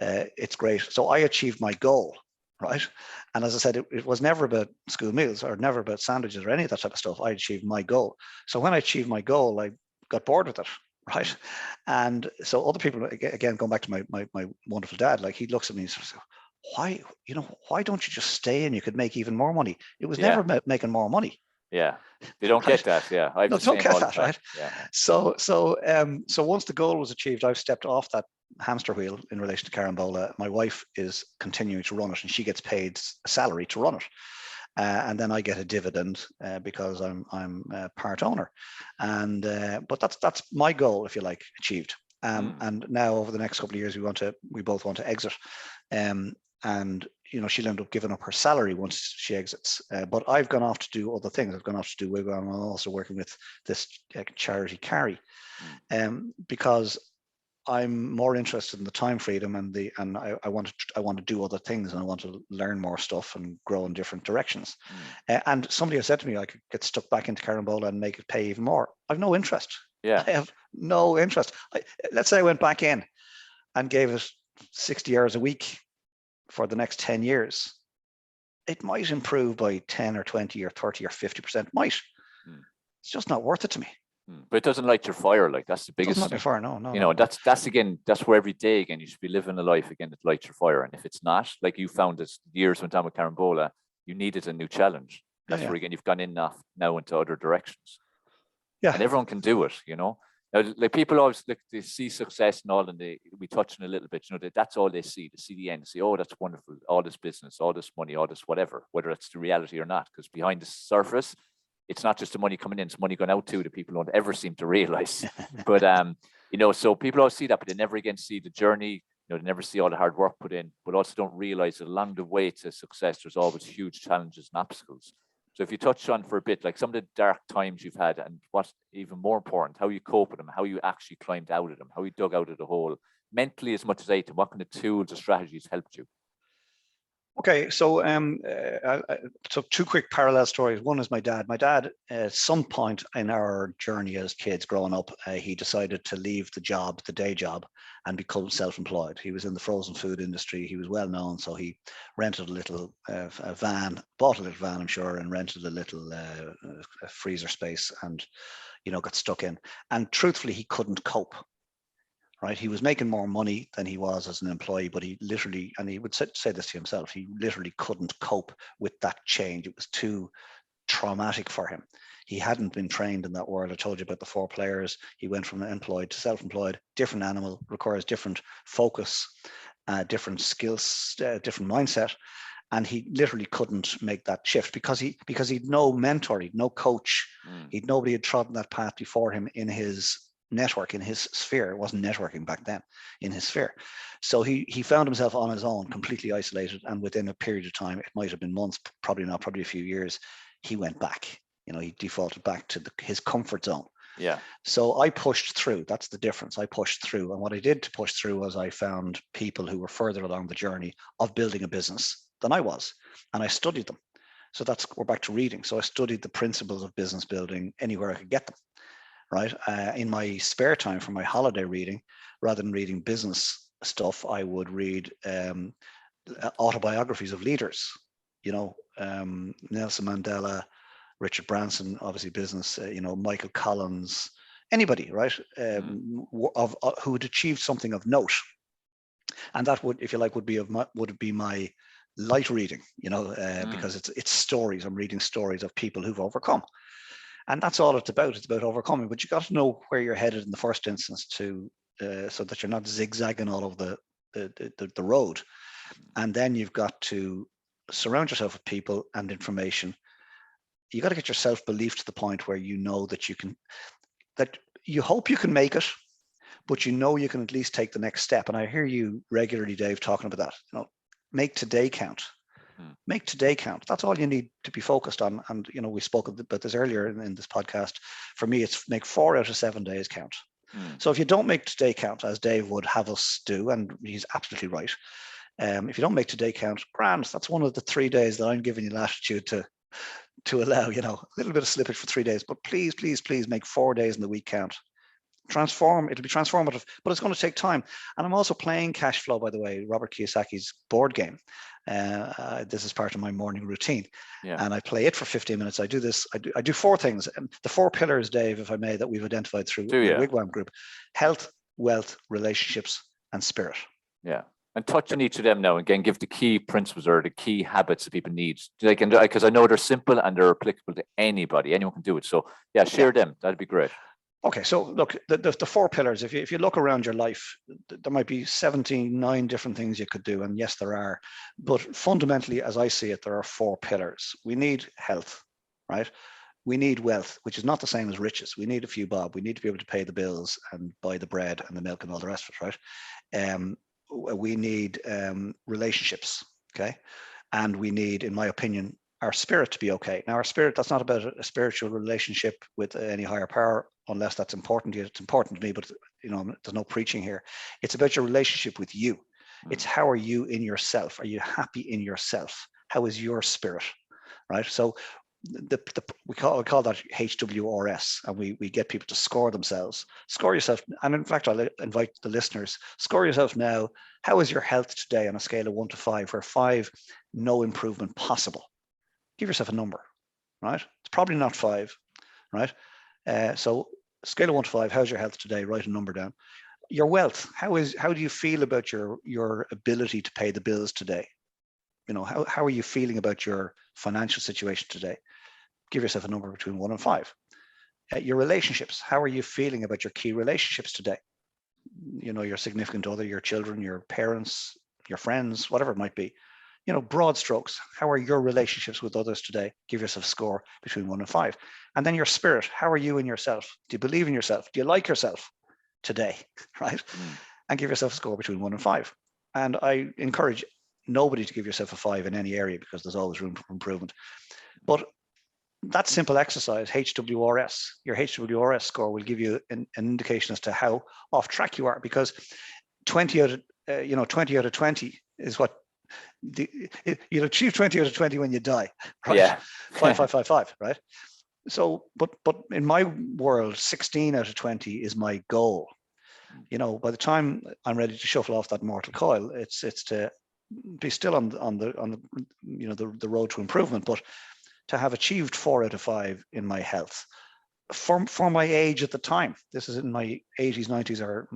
It's great. So I achieved my goal, right? And as I said, it was never about school meals or never about sandwiches or any of that type of stuff. I achieved my goal. So when I achieved my goal, I got bored with it, right? And so other people, again, going back to my wonderful dad, like, he looks at me and says, why don't you just stay and you could make even more money? It was never about making more money. Yeah, they don't get that. Yeah, they don't get that, right? Yeah. So once the goal was achieved, I've stepped off that hamster wheel in relation to Carambola. My wife is continuing to run it, and she gets paid a salary to run it, and then I get a dividend because I'm part owner. And but that's my goal, if you like, achieved. And now over the next couple of years, we both want to exit. And she'll end up giving up her salary once she exits. But I've gone off to do other things. I've gone off to do Wig-Wam. I'm also working with this charity Carry, because I'm more interested in the time freedom and I want to do other things, and I want to learn more stuff and grow in different directions. And somebody has said to me, I could get stuck back into Carambola and make it pay even more. I've no interest. Yeah, I have no interest. Let's say I went back in and gave it 60 hours a week for the next 10 years. It might improve by 10 or 20 or 30 or 50%. Might. It's just not worth it to me. But it doesn't light your fire. Like, that's the biggest. Not your fire, no. That's where every day again you should be living a life again that lights your fire. And if it's not, like you found as years went on with Carambola, you needed a new challenge. That's where again you've gone in now into other directions. Yeah, and everyone can do it. Now, like, people always they see success and all, and we touch on a little bit. That's all they see. They see the end. They say, oh, that's wonderful. All this business, all this money, all this whatever. Whether it's the reality or not, because behind the surface, it's not just the money coming in; it's money going out too that people don't ever seem to realize. But so people always see that, but they never again see the journey, They never see all the hard work put in, but also don't realize that along the way to success, there's always huge challenges and obstacles. So if you touch on for a bit, like some of the dark times you've had, and what's even more important, how you cope with them, how you actually climbed out of them, how you dug out of the hole mentally as much as anything, what kind of tools or strategies helped you? Okay, so so two quick parallel stories. One is my dad. My dad, at some point in our journey as kids growing up, he decided to leave the day job, and become self-employed. He was in the frozen food industry. He was well known, so he rented a little van, bought a little van, I'm sure, and rented a little freezer space, and got stuck in. And truthfully, he couldn't cope. Right, he was making more money than he was as an employee, but he literally, and he would say this to himself, he literally couldn't cope with that change. It was too traumatic for him. He hadn't been trained in that world. I told you about the 4 players. He went from employed to self-employed. Different animal, requires different focus, different skills, different mindset, and he literally couldn't make that shift because he'd no mentor, he'd no coach, he'd nobody had trodden that path before him in his network, in his sphere. It wasn't networking back then, in his sphere. So he found himself on his own, completely isolated, and within a period of time, it might have been months, probably not, probably a few years, he went back. He defaulted back to his comfort zone. Yeah. So I pushed through. That's the difference. I pushed through, and what I did to push through was I found people who were further along the journey of building a business than I was, and I studied them. So we're back to reading. So I studied the principles of business building anywhere I could get them. Right. In my spare time for my holiday reading, rather than reading business stuff, I would read autobiographies of leaders, Nelson Mandela, Richard Branson, obviously business, Michael Collins, anybody, right, who had achieved something of note. And that would, if you like, would be my light reading, because it's stories. I'm reading stories of people who've overcome. And that's all it's about. It's about overcoming. But you got to know where you're headed in the first instance so that you're not zigzagging all over the road. And then you've got to surround yourself with people and information. You got to get your self-belief to the point where you know that that you hope you can make it, but you can at least take the next step. And I hear you regularly, Dave, talking about that. Make today count. Make today count. That's all you need to be focused on. And, we spoke about this earlier in this podcast. For me, it's make 4 out of 7 days count. So if you don't make today count, as Dave would have us do, and he's absolutely right, if you don't make today count, grand. That's one of the 3 days that I'm giving you latitude to allow, a little bit of slippage for 3 days. But please, please, please make 4 days in the week count. It'll be transformative, but it's going to take time. And I'm also playing Cash Flow, by the way, Robert Kiyosaki's board game. This is part of my morning routine. Yeah. And I play it for 15 minutes. I do 4 things. The 4 pillars, Dave, if I may, that we've identified through the Wig-Wam group: health, wealth, relationships, and spirit. Yeah. And touch on each of them now, again, give the key principles or the key habits that people need. Because I know they're simple and they're applicable to anybody. Anyone can do it. So share them. That'd be great. Okay, so look, the 4 pillars, if you look around your life, there might be 79 different things you could do. And yes, there are. But fundamentally, as I see it, there are 4 pillars. We need health, right? We need wealth, which is not the same as riches. We need a few bob. We need to be able to pay the bills and buy the bread and the milk and all the rest of it, right? We need relationships, okay? And we need, in my opinion, our spirit to be okay. Now, our spirit, that's not about a spiritual relationship with any higher power, unless that's important to you. It's important to me, but there's no preaching here. It's about your relationship with you. It's how are you in yourself? Are you happy in yourself? How is your spirit, right? So we call that HWRS, and we get people to score themselves. Score yourself, and in fact, I'll invite the listeners, score yourself now. How is your health today on a scale of 1 to 5, where 5, no improvement possible? Give yourself a number, right? It's probably not 5, right? So scale of 1 to 5, how's your health today? Write a number down. Your wealth, how do you feel about your ability to pay the bills today? How are you feeling about your financial situation today? Give yourself a number between 1 and 5. Your relationships, how are you feeling about your key relationships today? Your significant other, your children, your parents, your friends, whatever it might be. Broad strokes, how are your relationships with others today? Give yourself a score between 1 and 5. And then your spirit, how are you in yourself? Do you believe in yourself? Do you like yourself today, right? and give yourself a score between 1 and 5. And I encourage nobody to give yourself a 5 in any area, because there's always room for improvement. But that simple exercise, HWRS, your HWRS score will give you an indication as to how off track you are, because 20 out of 20 is what you'll achieve 20 out of 20 when you die, right? Yeah. 5, right? So, but in my world, 16 out of 20 is my goal. By the time I'm ready to shuffle off that mortal coil, it's to be still on the road to improvement, but to have achieved 4 out of 5 in my health for my age at the time. This is in my 80s, 90s, or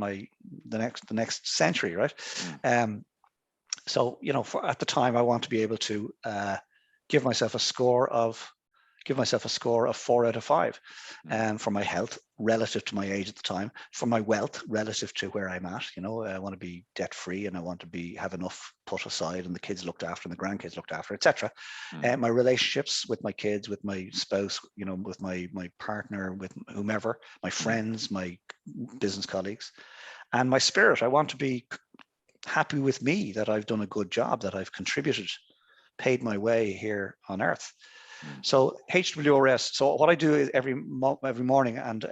the next century, right? So at the time, I want to be able to give myself a score of 4 out of 5, for my health relative to my age at the time, for my wealth relative to where I'm at. I want to be debt free, and I want to have enough put aside, and the kids looked after, and the grandkids looked after, etc. My relationships with my kids, with my spouse, with my partner, with whomever, my friends, my business colleagues, and my spirit. I want to be happy with me, that I've done a good job, that I've contributed, paid my way here on earth. So HWRS. So what I do is every morning, and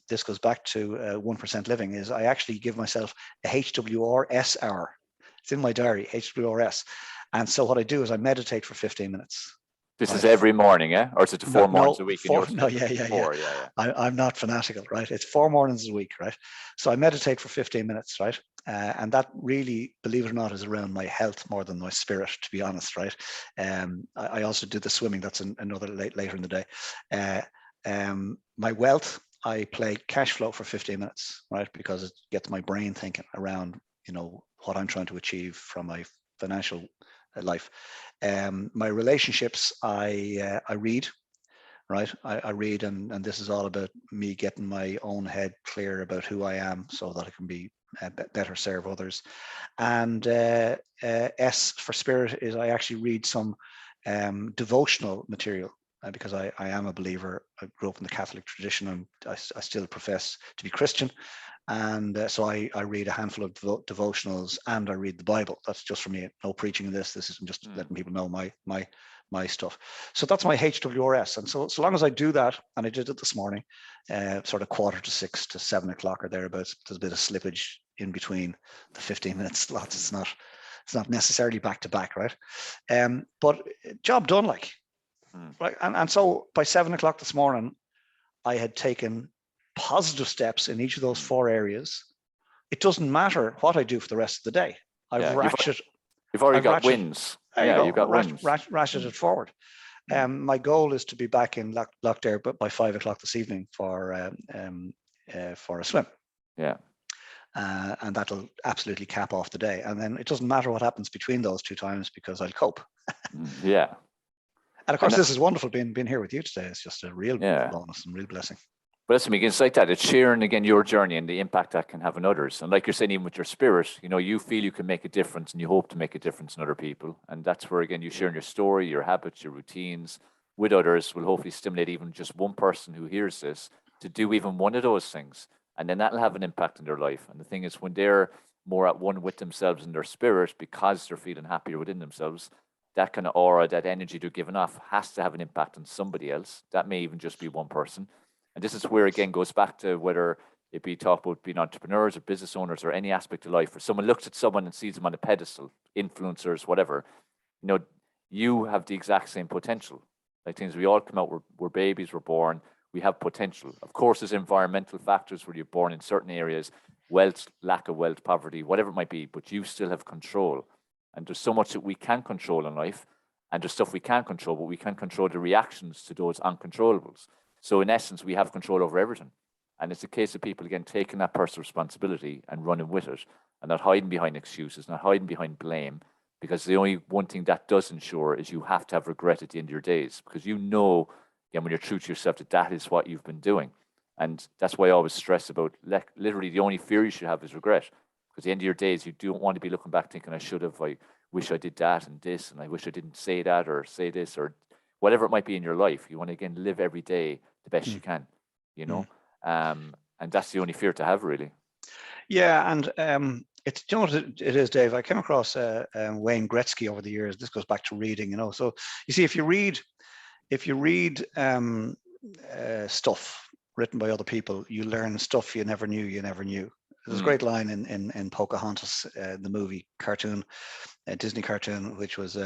this goes back to 1% living, is I actually give myself a HWRS hour. It's in my diary, HWRS. And so what I do is I meditate for 15 minutes. This is every morning, yeah? Or is it 4 mornings a week? Yeah. I'm not fanatical, right? It's 4 mornings a week, right? So I meditate for 15 minutes, right? And that really, believe it or not, is around my health more than my spirit, to be honest, right? I also do the swimming. That's another later in the day. My wealth, I play cash flow for 15 minutes, right? Because it gets my brain thinking around, what I'm trying to achieve from my financial life. My relationships, I read, right? I read, and this is all about me getting my own head clear about who I am, so that I can be better serve others. And S for spirit is I actually read some devotional material, because I am a believer. I grew up in the Catholic tradition, and I still profess to be Christian. And so I read a handful of devotionals, and I read the Bible. That's just for me. No preaching in this. This isn't just letting people know my stuff. So that's my HWRS. And so long as I do that, and I did it this morning, sort of 5:45 to 7 o'clock or thereabouts. There's a bit of slippage in between the 15-minute slots. It's not necessarily back to back, right? But job done, like, right. And so by 7 o'clock this morning, I had taken positive steps in each of those 4 areas. It doesn't matter what I do for the rest of the day. You've already got wins. You've got wins. Ratcheted forward. My goal is to be back in Lockdale by 5 o'clock this evening for a swim. Yeah. And that'll absolutely cap off the day. And then it doesn't matter what happens between those 2 times, because I'll cope. Yeah. And of course, this is wonderful being here with you today. It's just a real bonus and real blessing. But listen, it's like that. It's sharing, again, your journey and the impact that can have on others. And like you're saying, even with your spirit, you feel you can make a difference, and you hope to make a difference in other people. And that's where, again, you sharing your story, your habits, your routines with others will hopefully stimulate even just one person who hears this to do even one of those things. And then that'll have an impact in their life. And the thing is, when they're more at one with themselves and their spirit, because they're feeling happier within themselves, that kind of aura, that energy they're giving off has to have an impact on somebody else. That may even just be one person. And this is where, again, goes back to whether it be talk about being entrepreneurs or business owners or any aspect of life, where someone looks at someone and sees them on a pedestal, influencers, whatever, you have the exact same potential. Like things, we all come out, we're babies, we're born, we have potential. Of course, there's environmental factors where you're born in certain areas, wealth, lack of wealth, poverty, whatever it might be, but you still have control. And there's so much that we can control in life, and there's stuff we can't control, but we can control the reactions to those uncontrollables. So in essence, we have control over everything. And it's a case of people, again, taking that personal responsibility and running with it, and not hiding behind excuses, not hiding behind blame, because the only one thing that does ensure is you have to have regret at the end of your days, because again, when you're true to yourself, that is what you've been doing. And that's why I always stress about literally the only fear you should have is regret. Because at the end of your days, you don't want to be looking back thinking, I should have, I wish I did that and this, and I wish I didn't say that or say this, or whatever it might be in your life. You want to, again, live every day the best you can, And that's the only fear to have, really. Yeah, and it's, you know what it is, Dave. I came across Wayne Gretzky over the years. This goes back to reading, you know. So you see, if you read stuff written by other people, you learn stuff you never knew. There's a great line in Pocahontas, the movie cartoon, Disney cartoon, which was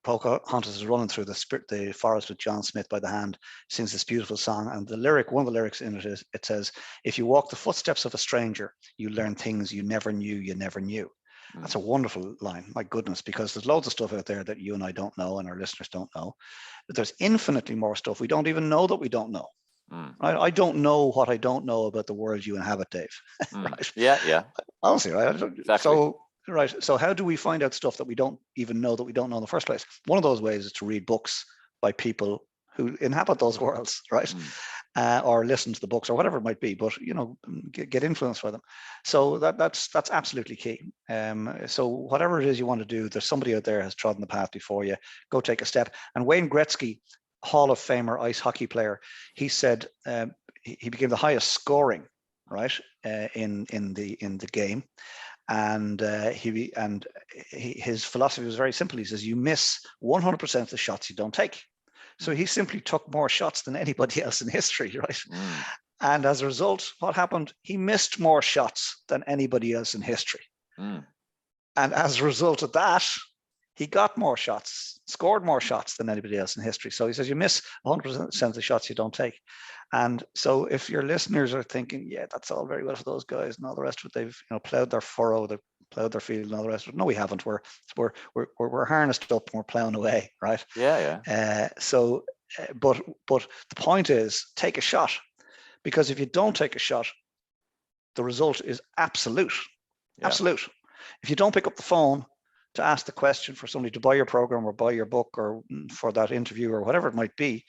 Pocahontas is running through the forest with John Smith by the hand, sings this beautiful song, and one of the lyrics in it is, it says, "If you walk the footsteps of a stranger, you learn things you never knew." That's a wonderful line, my goodness, because there's loads of stuff out there that you and I don't know and our listeners don't know. But there's infinitely more stuff we don't even know that we don't know. I don't know what I don't know about the world you inhabit, Dave. Right? Yeah. Honestly, right? Exactly. So how do we find out stuff that we don't even know that we don't know in the first place? One of those ways is to read books by people who inhabit those worlds, right? Or listen to the books or whatever it might be, but you know, get influenced by them. So that's absolutely key. So whatever it is you want to do, there's somebody out there has trodden the path before you. Go take a step. And Wayne Gretzky, Hall of Famer ice hockey player, he said he became the highest scoring, right, in the game, and his philosophy was very simple. He says, you miss 100% of the shots you don't take. So he simply took more shots than anybody else in history, right? And as a result, what happened? He missed more shots than anybody else in history. And as a result of that, he got more shots, scored more shots than anybody else in history. So he says, you miss 100% of the shots you don't take. And so if your listeners are thinking, yeah, that's all very well for those guys and all the rest of it, they've plowed their furrow, they've plowed their field and all the rest of it. No, we haven't. We're harnessed up and we're plowing away, right? Yeah. But the point is, take a shot, because if you don't take a shot, the result is absolute. Absolute. If you don't pick up the phone to ask the question for somebody to buy your program or buy your book or for that interview or whatever it might be,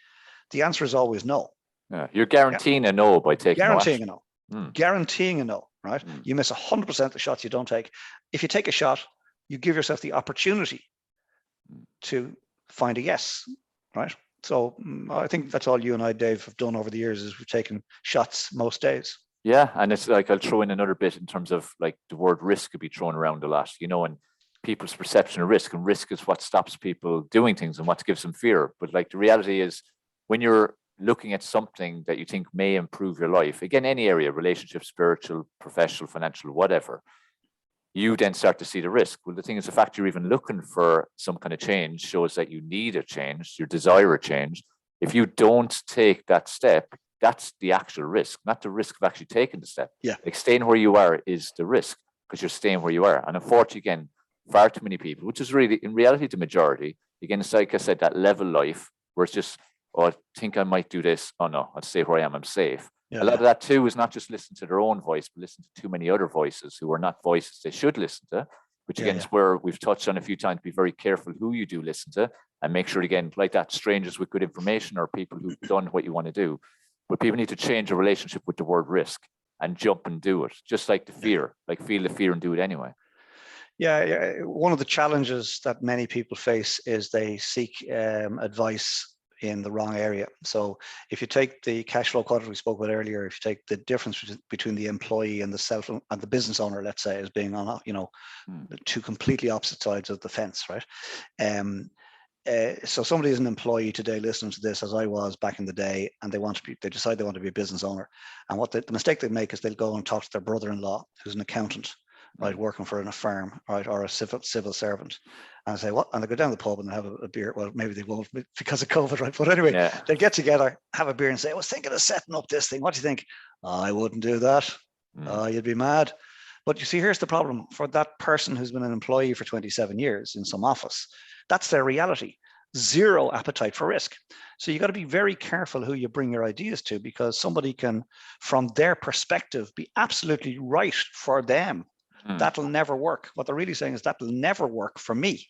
the answer is always no. Yeah, you're guaranteeing a no by taking guaranteeing no action. Guaranteeing a no, right? You miss 100% of the shots you don't take. If you take a shot, you give yourself the opportunity to find a yes, right? So I think that's all you and I, Dave, have done over the years, is we've taken shots most days. Yeah, and it's like, I'll throw in another bit in terms of like the word risk could be thrown around a lot, you know, and people's perception of risk, and risk is what stops people doing things and what gives them fear. But like the reality is, when you're looking at something that you think may improve your life, again, any area, relationship, spiritual, professional, financial, whatever, you then start to see the risk. Well, the thing is, the fact you're even looking for some kind of change shows that you need a change, you desire a change. If you don't take that step, that's the actual risk, not the risk of actually taking the step. Yeah. Like staying where you are is the risk, because you're staying where you are. And unfortunately, again, far too many people, which is really, in reality, the majority, again, it's like I said, that level life where it's just, oh, I think I might do this. Oh no, I'll stay where I am, I'm safe. A lot of that too is not just listen to their own voice, but listen to too many other voices who are not voices they should listen to, which again is where we've touched on a few times. Be very careful who you do listen to, and make sure, again, like that, strangers with good information or people who've done what you want to do. But people need to change a relationship with the word risk and jump and do it, just like the fear, like feel the fear and do it anyway. Yeah. One of the challenges that many people face is they seek advice in the wrong area. So if you take the cash flow quadrant we spoke about earlier, if you take the difference between the employee and the business owner, let's say, as being on, two completely opposite sides of the fence, right? So somebody is an employee today listening to this, as I was back in the day, and they decide they want to be a business owner. And what the mistake they make is they'll go and talk to their brother-in-law, who's an accountant, right, working for a firm, right, or a civil servant, and say, what? And they go down to the pub and have a beer. Well, maybe they won't because of COVID, right? But anyway, they get together, have a beer, and say, I was thinking of setting up this thing. What do you think? Oh, I wouldn't do that. Oh, you'd be mad. But you see, here's the problem for that person who's been an employee for 27 years in some office. That's their reality. Zero appetite for risk. So you got to be very careful who you bring your ideas to, because somebody can, from their perspective, be absolutely right for them. That'll never work. What they're really saying is that'll never work for me,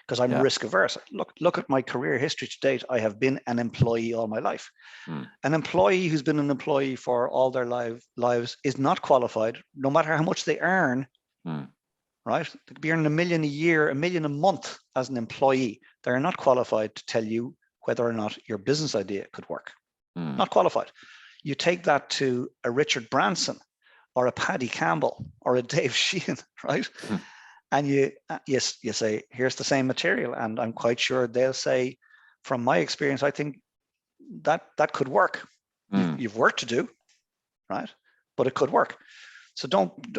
because I'm risk averse. Look at my career history to date. I have been an employee all my life. An employee who's been an employee for all their lives is not qualified, no matter how much they earn. Right? They could be earning $1 million a year, $1 million a month as an employee. They're not qualified to tell you whether or not your business idea could work. Not qualified. You take that to a Richard Branson, or a Paddy Campbell or a Dave Sheahan, right? And you say, here's the same material. And I'm quite sure they'll say, from my experience, I think that could work. You've work to do, right? But it could work. So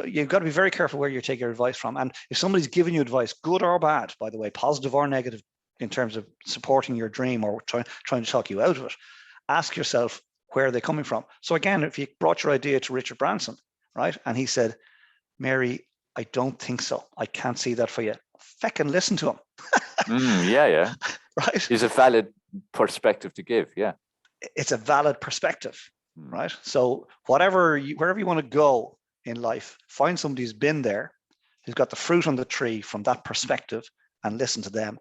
you've got to be very careful where you take your advice from. And if somebody's giving you advice, good or bad, by the way, positive or negative, in terms of supporting your dream or trying to talk you out of it, ask yourself, where are they coming from? So again, if you brought your idea to Richard Branson, right? And he said, Mary, I don't think so. I can't see that for you. Feckin' listen to him. Yeah. Right. It's a valid perspective to give. Yeah. It's a valid perspective, right? So wherever you want to go in life, find somebody who's been there, who's got the fruit on the tree from that perspective, and listen to them,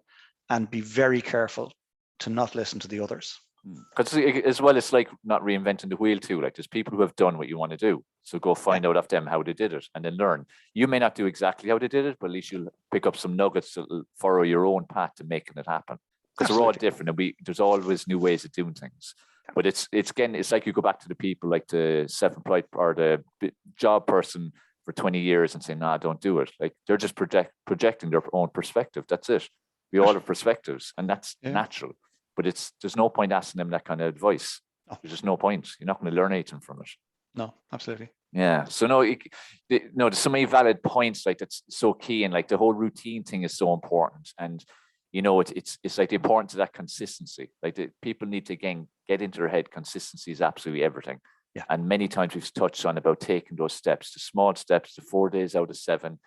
and be very careful to not listen to the others. Because as well, it's like not reinventing the wheel too. Like there's people who have done what you want to do. So go find out of them how they did it and then learn. You may not do exactly how they did it, but at least you'll pick up some nuggets to follow your own path to making it happen. Because we're all different and there's always new ways of doing things. But it's like you go back to the people like the self-employed or the job person for 20 years and say, nah, don't do it. Like they're just projecting their own perspective. That's it. We all have perspectives and that's natural. But there's no point asking them that kind of advice. There's just no point. You're not going to learn anything from it. No, absolutely. Yeah. So there's so many valid points like that's so key, and like the whole routine thing is so important. And it's like the importance of that consistency. Like people need to again get into their head. Consistency is absolutely everything. Yeah. And many times we've touched on about taking those steps, the small steps, the 4 days out of 7.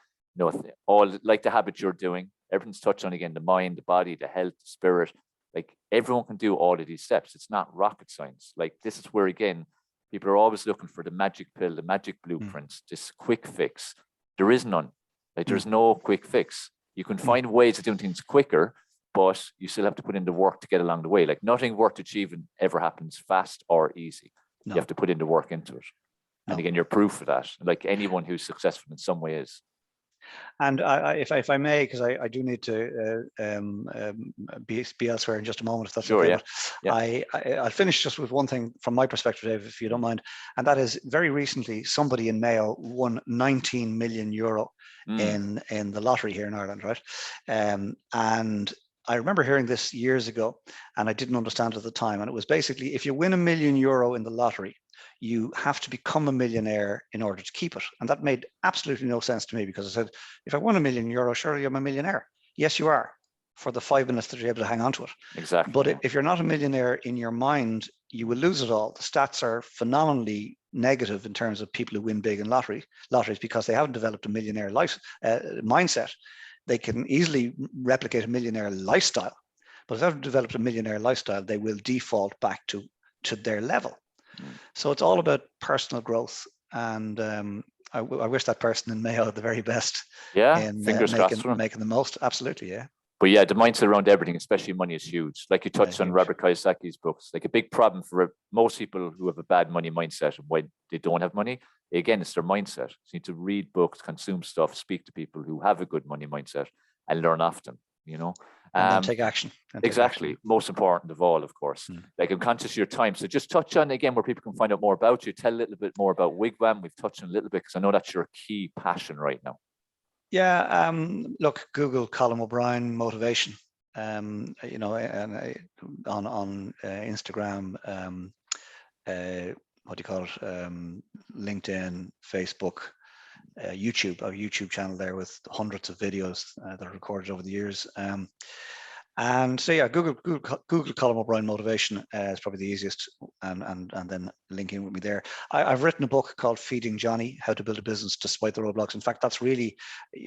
All like the habit you're doing. Everything's touched on again: the mind, the body, the health, the spirit. Like everyone can do all of these steps. It's not rocket science. Like this is where, again, people are always looking for the magic pill, the magic blueprints, this quick fix. There is none. Like there's no quick fix. You can find ways of doing things quicker, but you still have to put in the work to get along the way. Like nothing worth achieving ever happens fast or easy. No. You have to put in the work into it. And again, you're proof of that. Like anyone who's successful in some way is. And if I may, because I do need to be elsewhere in just a moment, if that's sure, okay. Yeah. I'll finish just with one thing from my perspective, Dave, if you don't mind. And that is, very recently, somebody in Mayo won 19 million euro in the lottery here in Ireland, right? And I remember hearing this years ago, and I didn't understand it at the time. And it was basically, if you win €1 million in the lottery, you have to become a millionaire in order to keep it. And that made absolutely no sense to me, because I said, if I won €1 million, surely I'm a millionaire. Yes, you are, for the 5 minutes that you're able to hang on to it. Exactly. But if you're not a millionaire in your mind, you will lose it all. The stats are phenomenally negative in terms of people who win big in lotteries, because they haven't developed a millionaire life mindset. They can easily replicate a millionaire lifestyle, but if they've developed a millionaire lifestyle, they will default back to their level. So it's all about personal growth, and I wish that person in Mayo the very best. Yeah, in fingers crossed making the most. Absolutely, yeah. But yeah, the mindset around everything, especially money, is huge. Like you touched on Robert Kiyosaki's books. Like a big problem for most people who have a bad money mindset and why they don't have money, again, it's their mindset. So you need to read books, consume stuff, speak to people who have a good money mindset, and learn off them. And then take action. Exactly. Most important of all, of course. Like I'm conscious of your time. So just touch on again where people can find out more about you. Tell a little bit more about Wig-Wam. We've touched on a little bit because I know that's your key passion right now. Yeah. Look, Google Colm O Brien motivation. And on Instagram, what do you call it? LinkedIn, Facebook, YouTube, our YouTube channel there with hundreds of videos that are recorded over the years. And so yeah, Google Colm O Brien motivation is probably the easiest, and then link in with me there. I've written a book called Feeding Johnny: How to Build a Business Despite the Roadblocks. In fact, that's really,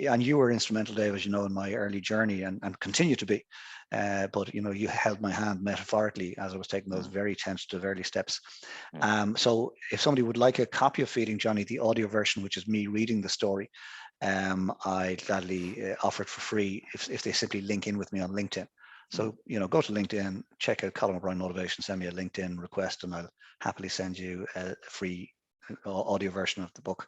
and you were instrumental, Dave, as you know, in my early journey, and continue to be. But you held my hand metaphorically as I was taking those very tentative early steps. So if somebody would like a copy of Feeding Johnny, the audio version, which is me reading the story, I gladly offer it for free if they simply link in with me on LinkedIn. So, go to LinkedIn, check out Colm O Brien Motivation, send me a LinkedIn request, and I'll happily send you a free audio version of the book.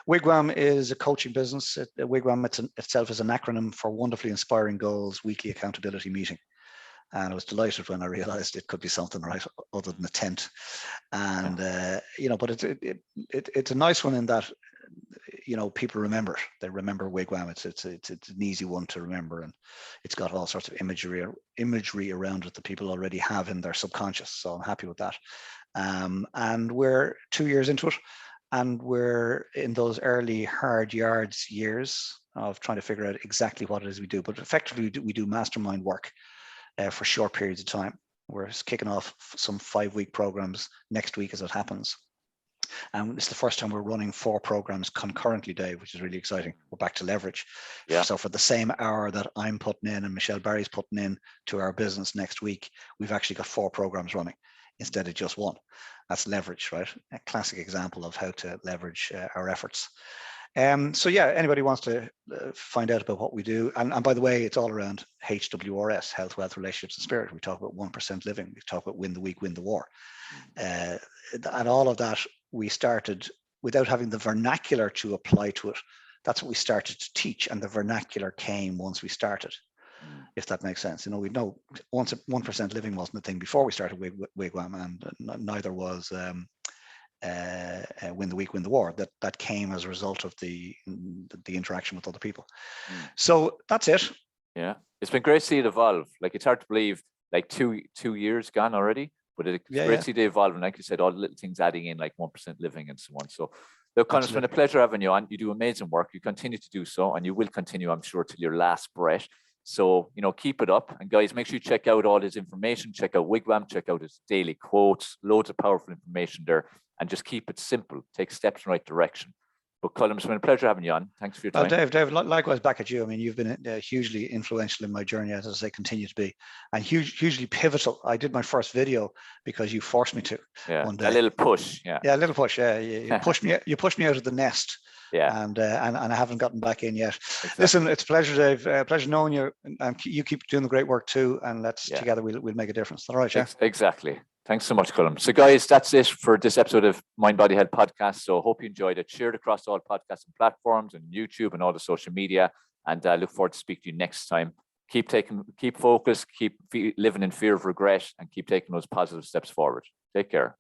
Wig-Wam is a coaching business. Wig-Wam itself is an acronym for Wonderfully Inspiring Goals Weekly Accountability Meeting. And I was delighted when I realized it could be something right other than a tent. And, but it's a nice one in that, people remember it. They remember Wig-Wam. It's an easy one to remember. And it's got all sorts of imagery around it that people already have in their subconscious. So I'm happy with that. And we're 2 years into it. And we're in those early hard yards years of trying to figure out exactly what it is we do. But effectively, we do mastermind work for short periods of time. We're kicking off some 5-week programs next week as it happens. And it's the first time we're running 4 programs concurrently, Dave, which is really exciting. We're back to leverage. Yeah. So for the same hour that I'm putting in and Michelle Barry's putting in to our business next week, we've actually got 4 programs running instead of just 1. That's leverage, right? A classic example of how to leverage our efforts. So yeah, anybody wants to find out about what we do, and by the way, it's all around HWRS, health, wealth, relationships, and spirit. We talk about 1% living. We talk about win the week, win the war, and all of that we started without having the vernacular to apply to it. That's what we started to teach, and the vernacular came once we started. If that makes sense. We know once 1% living wasn't a thing before we started Wig-Wam, and neither was win the week, win the war. That came as a result of the interaction with other people. So that's it. Yeah, it's been great to see it evolve. Like, it's hard to believe, like 2 years gone already, but it's great to see it evolve. And like you said, all the little things adding in, like 1% living and so on. So look, Colm, it's been a pleasure having you on. You do amazing work. You continue to do so, and you will continue, I'm sure, till your last breath. So, keep it up. And guys, make sure you check out all his information. Check out Wig-Wam, check out his daily quotes, loads of powerful information there, and just keep it simple. Take steps in the right direction. But Colm, it's been a pleasure having you on. Thanks for your time. Dave, likewise back at you. I mean, you've been hugely influential in my journey, as I say, continue to be, and hugely pivotal. I did my first video because you forced me to. Yeah, one day. A little push. Yeah, a little push. Yeah, you pushed me. You pushed me out of the nest. Yeah, and I haven't gotten back in yet. Exactly. Listen, it's a pleasure, Dave. Pleasure knowing you, and you keep doing the great work too. And let's together we'll make a difference. All right, yeah. Exactly. Thanks so much, Colm. So, guys, that's it for this episode of Mind Body Health Podcast. So, hope you enjoyed it. Share it across all podcasting platforms and YouTube and all the social media. And I look forward to speaking to you next time. Keep focused, keep living in fear of regret, and keep taking those positive steps forward. Take care.